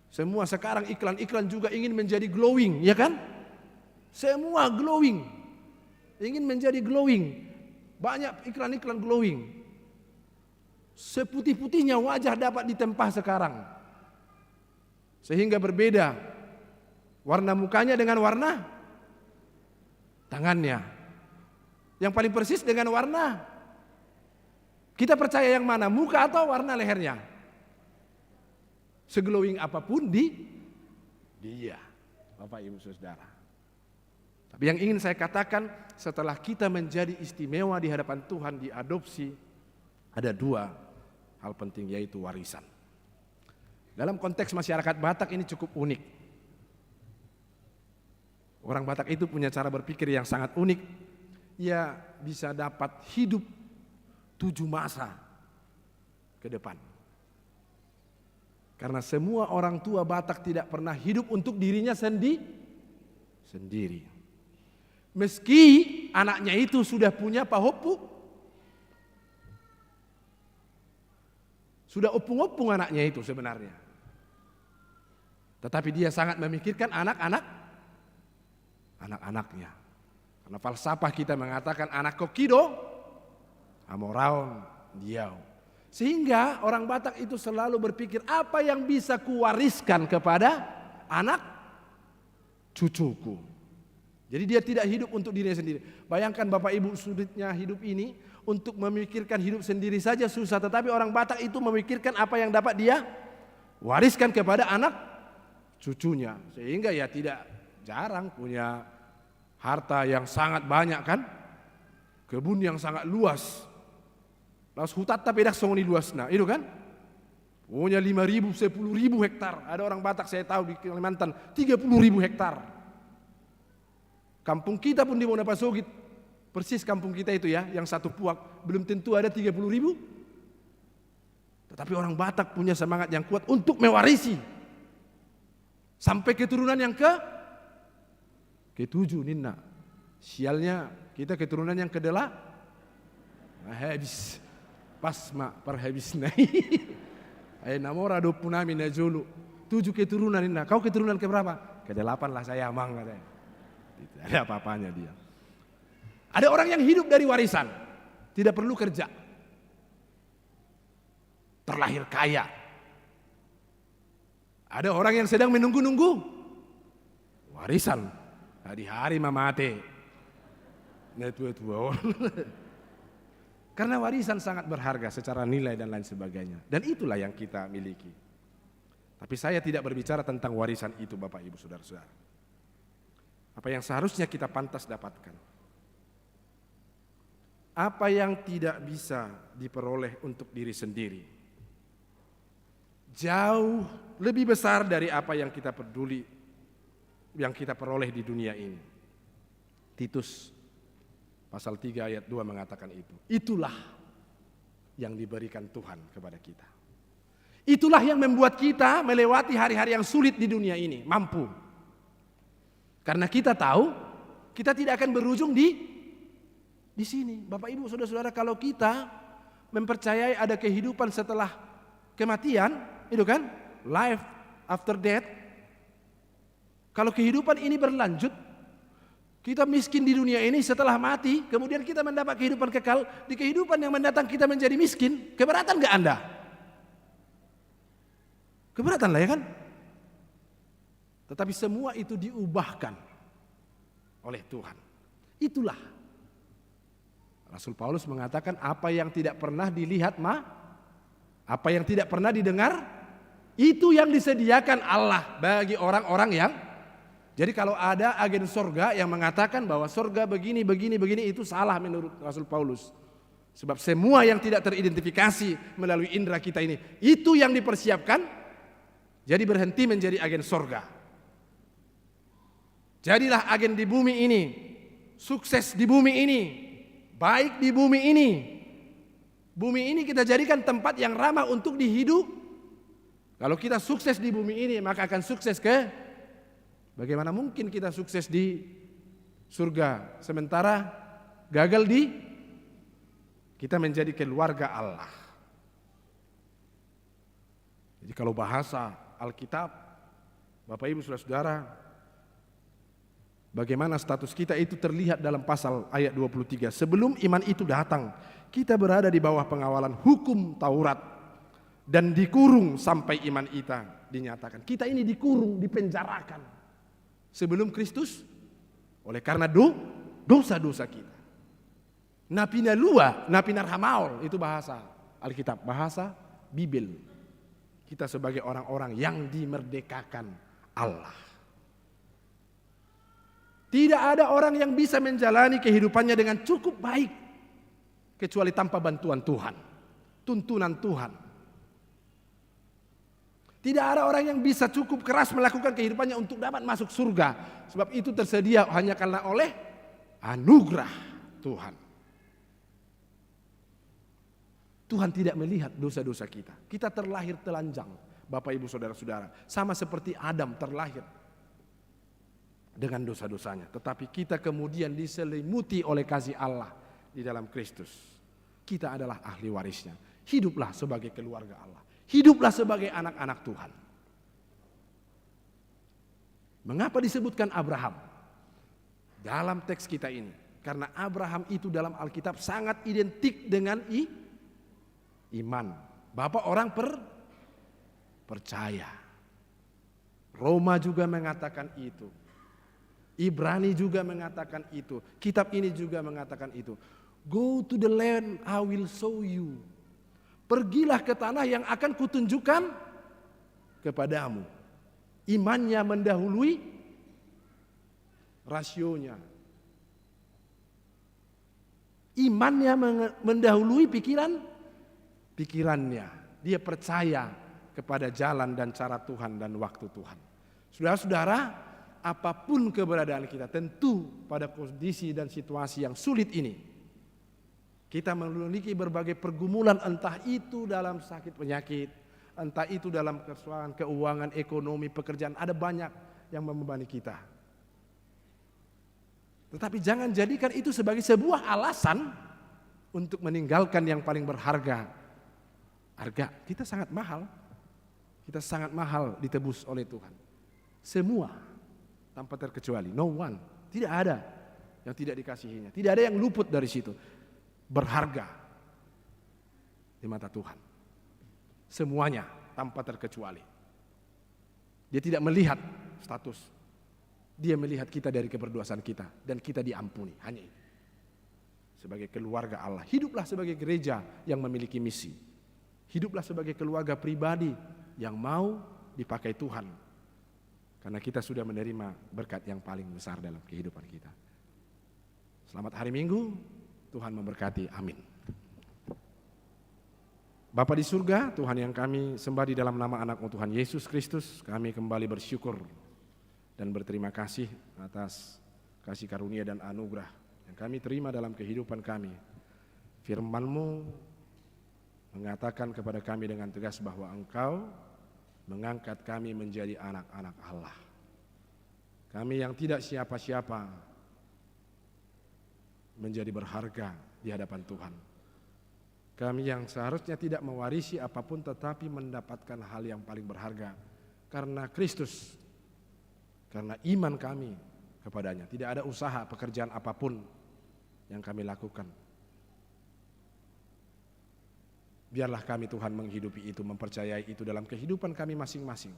Semua sekarang iklan-iklan juga ingin menjadi glowing, ya kan? Semua glowing. Ingin menjadi glowing. Banyak iklan-iklan glowing. Seputih-putihnya wajah dapat ditempah sekarang. Sehingga berbeda warna mukanya dengan warna tangannya. Yang paling persis dengan warna. Kita percaya yang mana? Muka atau warna lehernya? Seglowing apapun dia. Bapak Ibu Saudara. Tapi yang ingin saya katakan, setelah kita menjadi istimewa di hadapan Tuhan, diadopsi, ada dua hal penting, yaitu warisan. Dalam konteks masyarakat Batak ini cukup unik. Orang Batak itu punya cara berpikir yang sangat unik. Ia bisa dapat hidup 7 masa ke depan. Karena semua orang tua Batak tidak pernah hidup untuk dirinya sendiri. Meski anaknya itu sudah punya pahopu, sudah opung-opung anaknya itu sebenarnya. Tetapi dia sangat memikirkan anak-anaknya. Karena falsafah kita mengatakan anak kokido, amoraon diau. Sehingga orang Batak itu selalu berpikir, apa yang bisa kuwariskan kepada anak cucuku. Jadi dia tidak hidup untuk dirinya sendiri. Bayangkan Bapak Ibu, sulitnya hidup ini, untuk memikirkan hidup sendiri saja susah. Tetapi orang Batak itu memikirkan apa yang dapat dia wariskan kepada anak cucunya. Sehingga ya tidak jarang punya harta yang sangat banyak kan. Kebun yang sangat luas. Lalu hutan tapi dah songoni luas. Nah itu kan. Punya 5.000, 10.000 hektar. Ada orang Batak saya tahu di Kalimantan 30.000 hektar. Kampung kita pun di Monapasogit, persis kampung kita itu ya, yang satu puak, belum tentu ada 30.000. Tetapi orang Batak punya semangat yang kuat untuk mewarisi. Sampai keturunan yang ke-7 Nina. Sialnya kita keturunan yang ke-8. Habis. Pasma perhabis naik. Namora 26 najulu. 7 keturunan Nina. Kau keturunan ke-berapa? Ke-8 lah saya amang katanya. Tidak ada apa-apanya dia. Ada orang yang hidup dari warisan, tidak perlu kerja, terlahir kaya. Ada orang yang sedang menunggu-nunggu warisan, hari-hari mamate, tua-tua. Karena warisan sangat berharga secara nilai dan lain sebagainya. Dan itulah yang kita miliki. Tapi saya tidak berbicara tentang warisan itu, Bapak Ibu Saudara-saudara. Apa yang seharusnya kita pantas dapatkan. Apa yang tidak bisa diperoleh untuk diri sendiri. Jauh lebih besar dari apa yang kita peduli yang kita peroleh di dunia ini. Titus pasal 3 ayat 2 mengatakan itu. Itulah yang diberikan Tuhan kepada kita. Itulah yang membuat kita melewati hari-hari yang sulit di dunia ini, mampu. Karena kita tahu kita tidak akan berujung di sini. Bapak Ibu Saudara-saudara, kalau kita mempercayai ada kehidupan setelah kematian, itu kan, life after death. Kalau kehidupan ini berlanjut, kita miskin di dunia ini setelah mati, kemudian kita mendapat kehidupan kekal, di kehidupan yang mendatang kita menjadi miskin, keberatan gak Anda? Keberatan lah ya kan? Tetapi semua itu diubahkan oleh Tuhan. Itulah Rasul Paulus mengatakan apa yang tidak pernah dilihat apa yang tidak pernah didengar, itu yang disediakan Allah bagi orang-orang yang. Jadi kalau ada agen sorga yang mengatakan bahwa sorga begini, itu salah menurut Rasul Paulus. Sebab semua yang tidak teridentifikasi melalui indera kita ini, itu yang dipersiapkan. Jadi berhenti menjadi agen sorga. Jadilah agen di bumi ini, sukses di bumi ini, baik di bumi ini. Bumi ini kita jadikan tempat yang ramah untuk dihidup. Kalau kita sukses di bumi ini, maka akan sukses ke. Bagaimana mungkin kita sukses di surga sementara gagal di kita menjadi keluarga Allah. Jadi kalau bahasa Alkitab, Bapak Ibu Saudara-saudara, bagaimana status kita itu terlihat dalam pasal ayat 23. Sebelum iman itu datang, kita berada di bawah pengawalan hukum Taurat dan dikurung sampai iman kita dinyatakan. Kita ini dikurung, dipenjarakan sebelum Kristus oleh karena dosa-dosa kita. Napinalua, napinarhamaol, itu bahasa Alkitab, bahasa Bible. Kita sebagai orang-orang yang dimerdekakan Allah. Tidak ada orang yang bisa menjalani kehidupannya dengan cukup baik kecuali tanpa bantuan Tuhan, tuntunan Tuhan. Tidak ada orang yang bisa cukup keras melakukan kehidupannya untuk dapat masuk surga, sebab itu tersedia hanya karena oleh anugerah Tuhan. Tuhan tidak melihat dosa-dosa kita. Kita terlahir telanjang, Bapak Ibu Saudara-saudara. Sama seperti Adam terlahir dengan dosa-dosanya. Tetapi kita kemudian diselimuti oleh kasih Allah di dalam Kristus. Kita adalah ahli warisnya. Hiduplah sebagai keluarga Allah. Hiduplah sebagai anak-anak Tuhan. Mengapa disebutkan Abraham dalam teks kita ini? Karena Abraham itu dalam Alkitab sangat identik dengan iman. Bapak orang percaya. Roma juga mengatakan itu. Ibrani juga mengatakan itu. Kitab ini juga mengatakan itu. Go to the land I will show you. Pergilah ke tanah yang akan kutunjukkan kepadamu. Imannya mendahului rasionya. Imannya mendahului pikirannya. Dia percaya kepada jalan dan cara Tuhan dan waktu Tuhan. Saudara-saudara, apapun keberadaan kita, tentu pada kondisi dan situasi yang sulit ini, kita memiliki berbagai pergumulan, entah itu dalam sakit penyakit, entah itu dalam persoalan keuangan, ekonomi, pekerjaan, ada banyak yang membebani kita. Tetapi jangan jadikan itu sebagai sebuah alasan untuk meninggalkan yang paling berharga. Harga kita sangat mahal. Kita sangat mahal ditebus oleh Tuhan. Semua tanpa terkecuali, no one, tidak ada yang tidak dikasihinya. Tidak ada yang luput dari situ. Berharga di mata Tuhan. Semuanya tanpa terkecuali. Dia tidak melihat status. Dia melihat kita dari keberdosan kita dan kita diampuni, hanya itu. Sebagai keluarga Allah, hiduplah sebagai gereja yang memiliki misi. Hiduplah sebagai keluarga pribadi yang mau dipakai Tuhan. Karena kita sudah menerima berkat yang paling besar dalam kehidupan kita. Selamat hari Minggu, Tuhan memberkati, amin. Bapa di surga, Tuhan yang kami sembah di dalam nama anak-Mu Tuhan Yesus Kristus, kami kembali bersyukur dan berterima kasih atas kasih karunia dan anugerah yang kami terima dalam kehidupan kami. Firman-Mu mengatakan kepada kami dengan tegas bahwa Engkau mengangkat kami menjadi anak-anak Allah. Kami yang tidak siapa-siapa menjadi berharga di hadapan Tuhan. Kami yang seharusnya tidak mewarisi apapun tetapi mendapatkan hal yang paling berharga karena Kristus, karena iman kami kepadanya. Tidak ada usaha pekerjaan apapun yang kami lakukan. Biarlah kami Tuhan menghidupi itu, mempercayai itu dalam kehidupan kami masing-masing.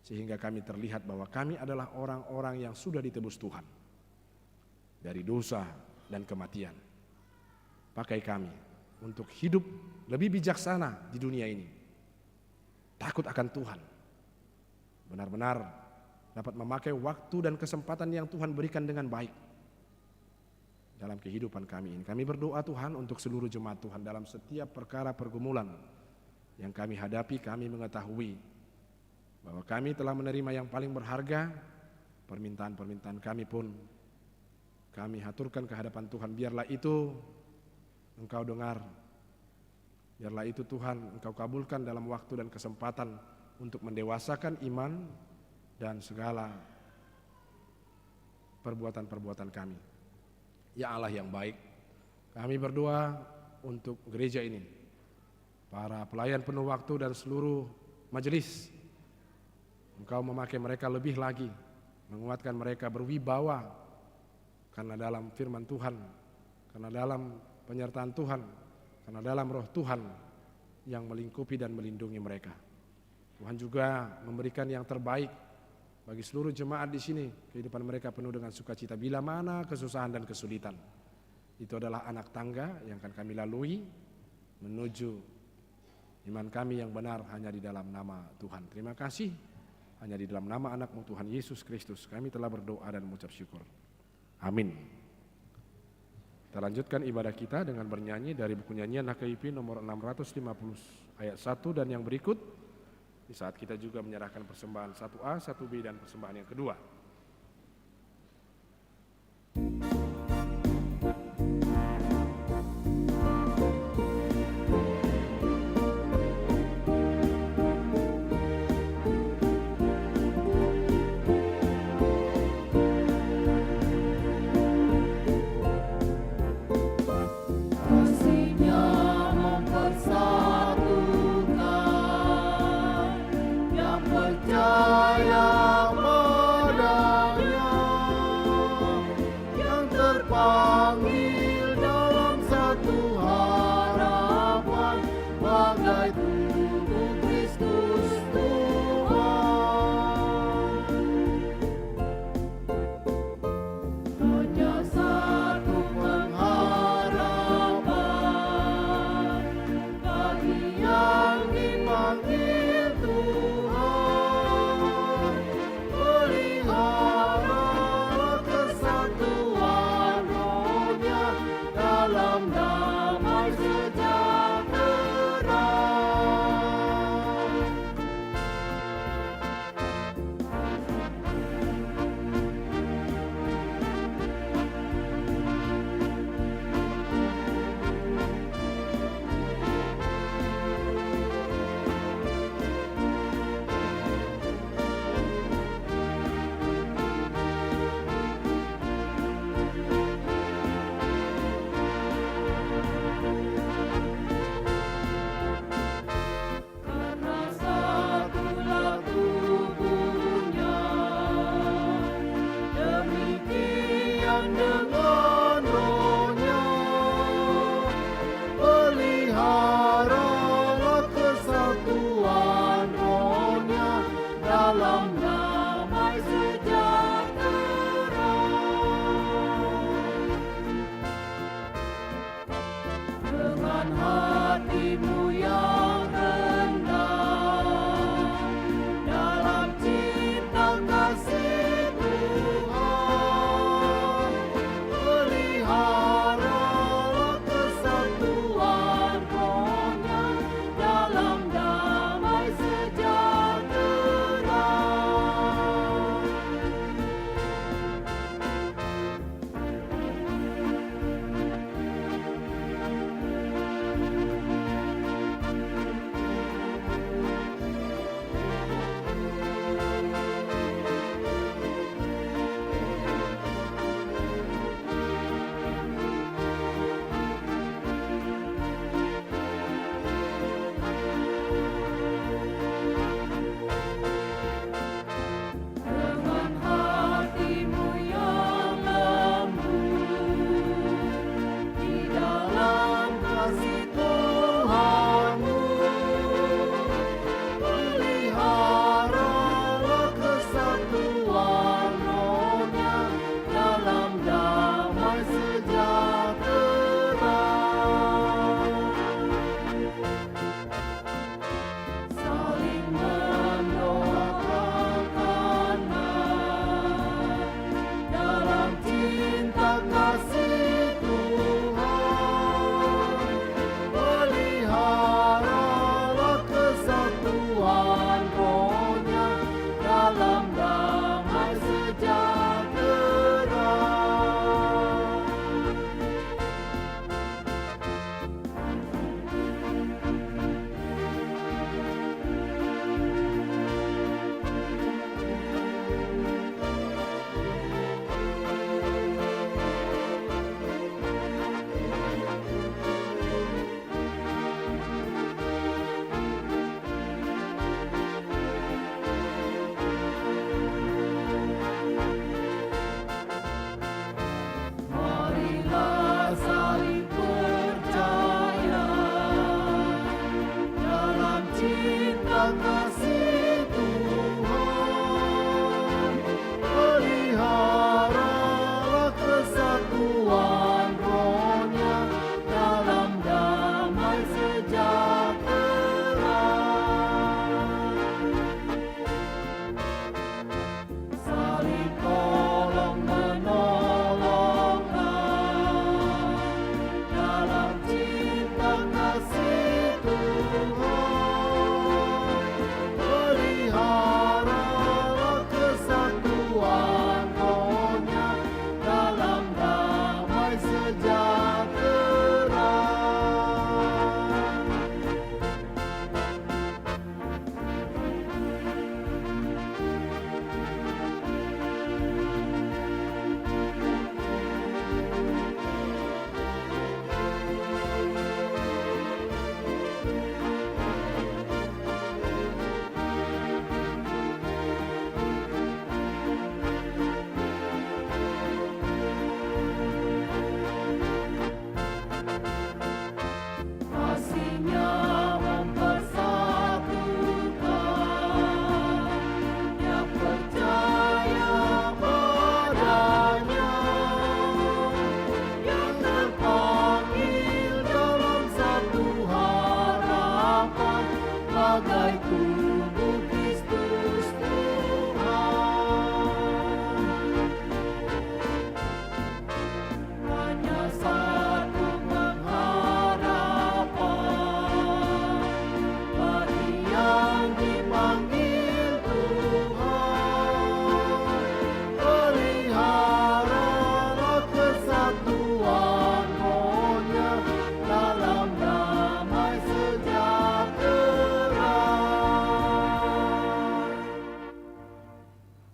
Sehingga kami terlihat bahwa kami adalah orang-orang yang sudah ditebus Tuhan dari dosa dan kematian. Pakai kami untuk hidup lebih bijaksana di dunia ini. Takut akan Tuhan. Benar-benar dapat memakai waktu dan kesempatan yang Tuhan berikan dengan baik dalam kehidupan kami ini. Kami berdoa Tuhan untuk seluruh jemaat Tuhan dalam setiap perkara pergumulan yang kami hadapi. Kami mengetahui bahwa kami telah menerima yang paling berharga. Permintaan-permintaan kami pun kami haturkan ke hadapan Tuhan. Biarlah itu Engkau dengar. Biarlah itu Tuhan Engkau kabulkan dalam waktu dan kesempatan untuk mendewasakan iman dan segala perbuatan-perbuatan kami. Ya Allah yang baik, kami berdoa untuk gereja ini, para pelayan penuh waktu dan seluruh majelis. Engkau memakai mereka lebih lagi, menguatkan mereka berwibawa karena dalam firman Tuhan, karena dalam penyertaan Tuhan, karena dalam roh Tuhan yang melingkupi dan melindungi mereka. Tuhan juga memberikan yang terbaik bagi seluruh jemaat di sini. Kehidupan mereka penuh dengan sukacita bila mana kesusahan dan kesulitan. Itu adalah anak tangga yang akan kami lalui menuju iman kami yang benar hanya di dalam nama Tuhan. Terima kasih. Hanya di dalam nama anak-Mu Tuhan Yesus Kristus kami telah berdoa dan mengucap syukur. Amin. Kita lanjutkan ibadah kita dengan bernyanyi dari buku nyanyian HKIP nomor 650 ayat 1 dan yang berikut. Di saat kita juga menyerahkan persembahan 1A, 1B dan persembahan yang kedua. Kasih-Nya mempersatukan yang percaya padanya, yang terpanggil dalam satu harapan bagai tubuh Kristus Tuhan. Hanya satu pengharapan bagi yang dipanggil Tuhan, pelihara kesatuan rohnya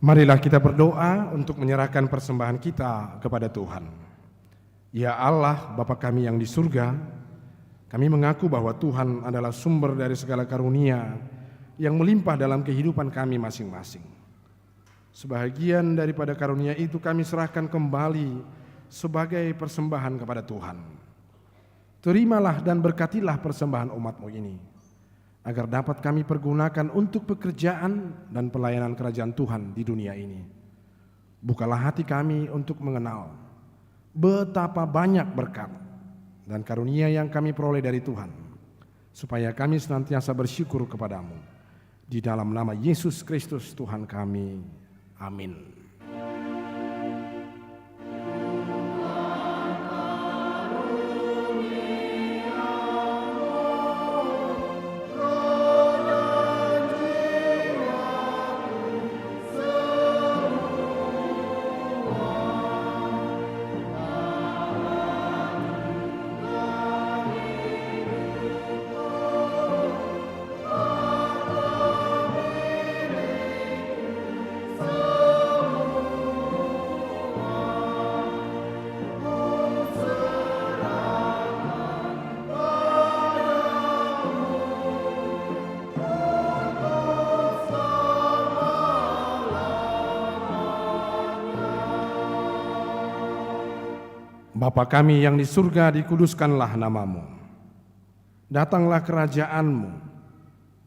Marilah kita berdoa untuk menyerahkan persembahan kita kepada Tuhan. Ya Allah, Bapa kami yang di surga, kami mengaku bahwa Tuhan adalah sumber dari segala karunia yang melimpah dalam kehidupan kami masing-masing. Sebahagian daripada karunia itu kami serahkan kembali sebagai persembahan kepada Tuhan. Terimalah dan berkatilah persembahan umat-Mu ini, agar dapat kami pergunakan untuk pekerjaan dan pelayanan kerajaan Tuhan di dunia ini. Bukalah hati kami untuk mengenal betapa banyak berkat dan karunia yang kami peroleh dari Tuhan, supaya kami senantiasa bersyukur kepadamu. Di dalam nama Yesus Kristus Tuhan kami. Amin. Bapa kami yang di surga, dikuduskanlah namamu. Datanglah kerajaanmu,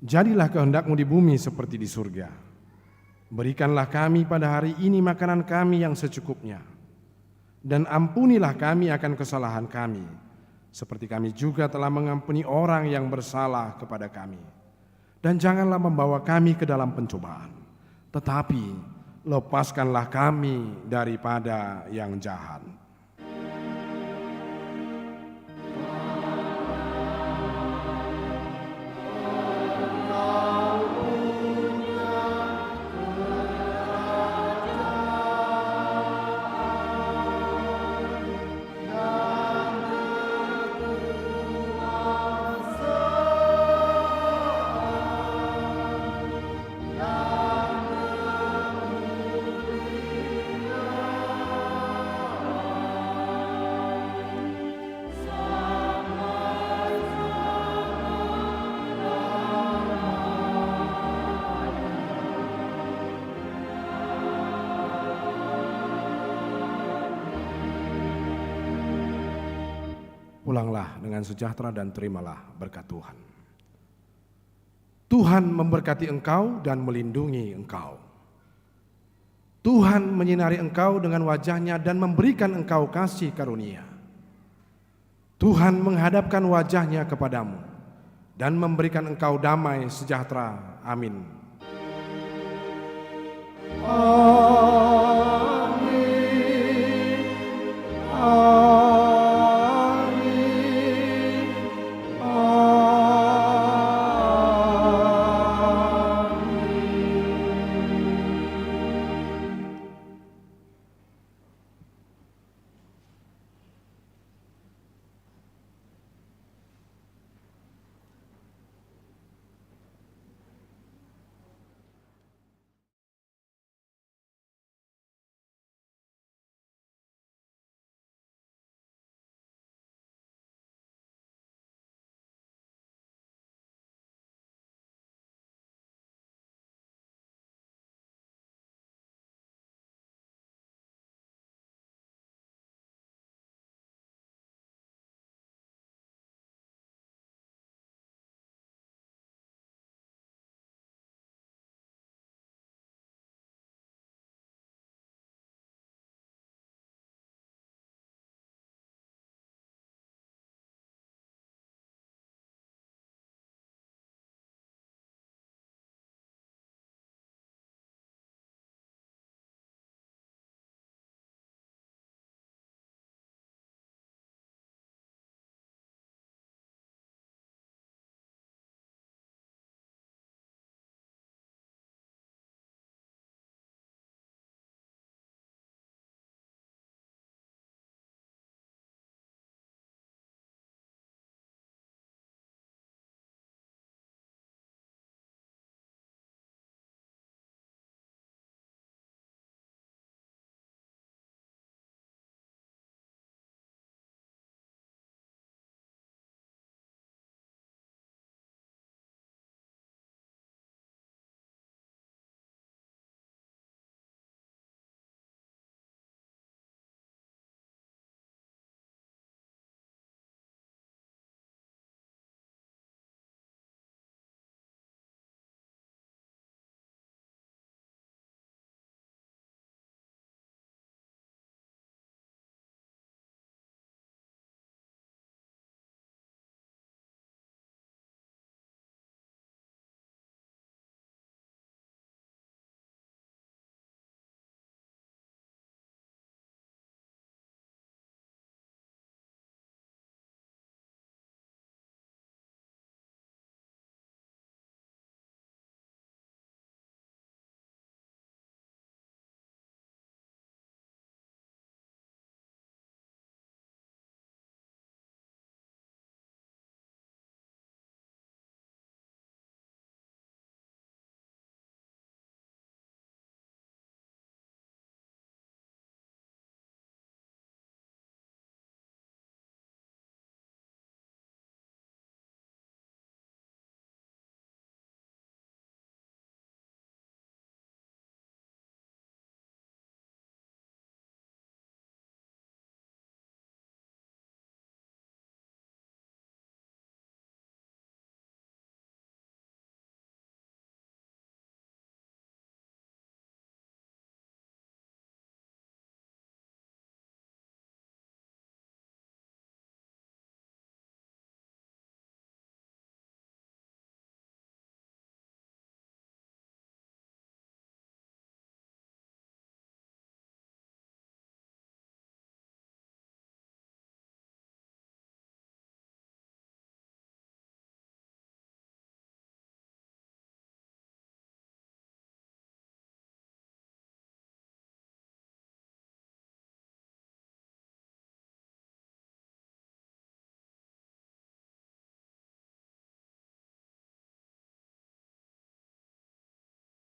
jadilah kehendak-Mu di bumi seperti di surga. Berikanlah kami pada hari ini makanan kami yang secukupnya. Dan ampunilah kami akan kesalahan kami, seperti kami juga telah mengampuni orang yang bersalah kepada kami. Dan janganlah membawa kami ke dalam pencobaan, tetapi lepaskanlah kami daripada yang jahat. Pulanglah dengan sejahtera dan terimalah berkat Tuhan. Tuhan memberkati engkau dan melindungi engkau. Tuhan menyinari engkau dengan wajah-Nya dan memberikan engkau kasih karunia. Tuhan menghadapkan wajah-Nya kepadamu dan memberikan engkau damai sejahtera. Amin. Amin.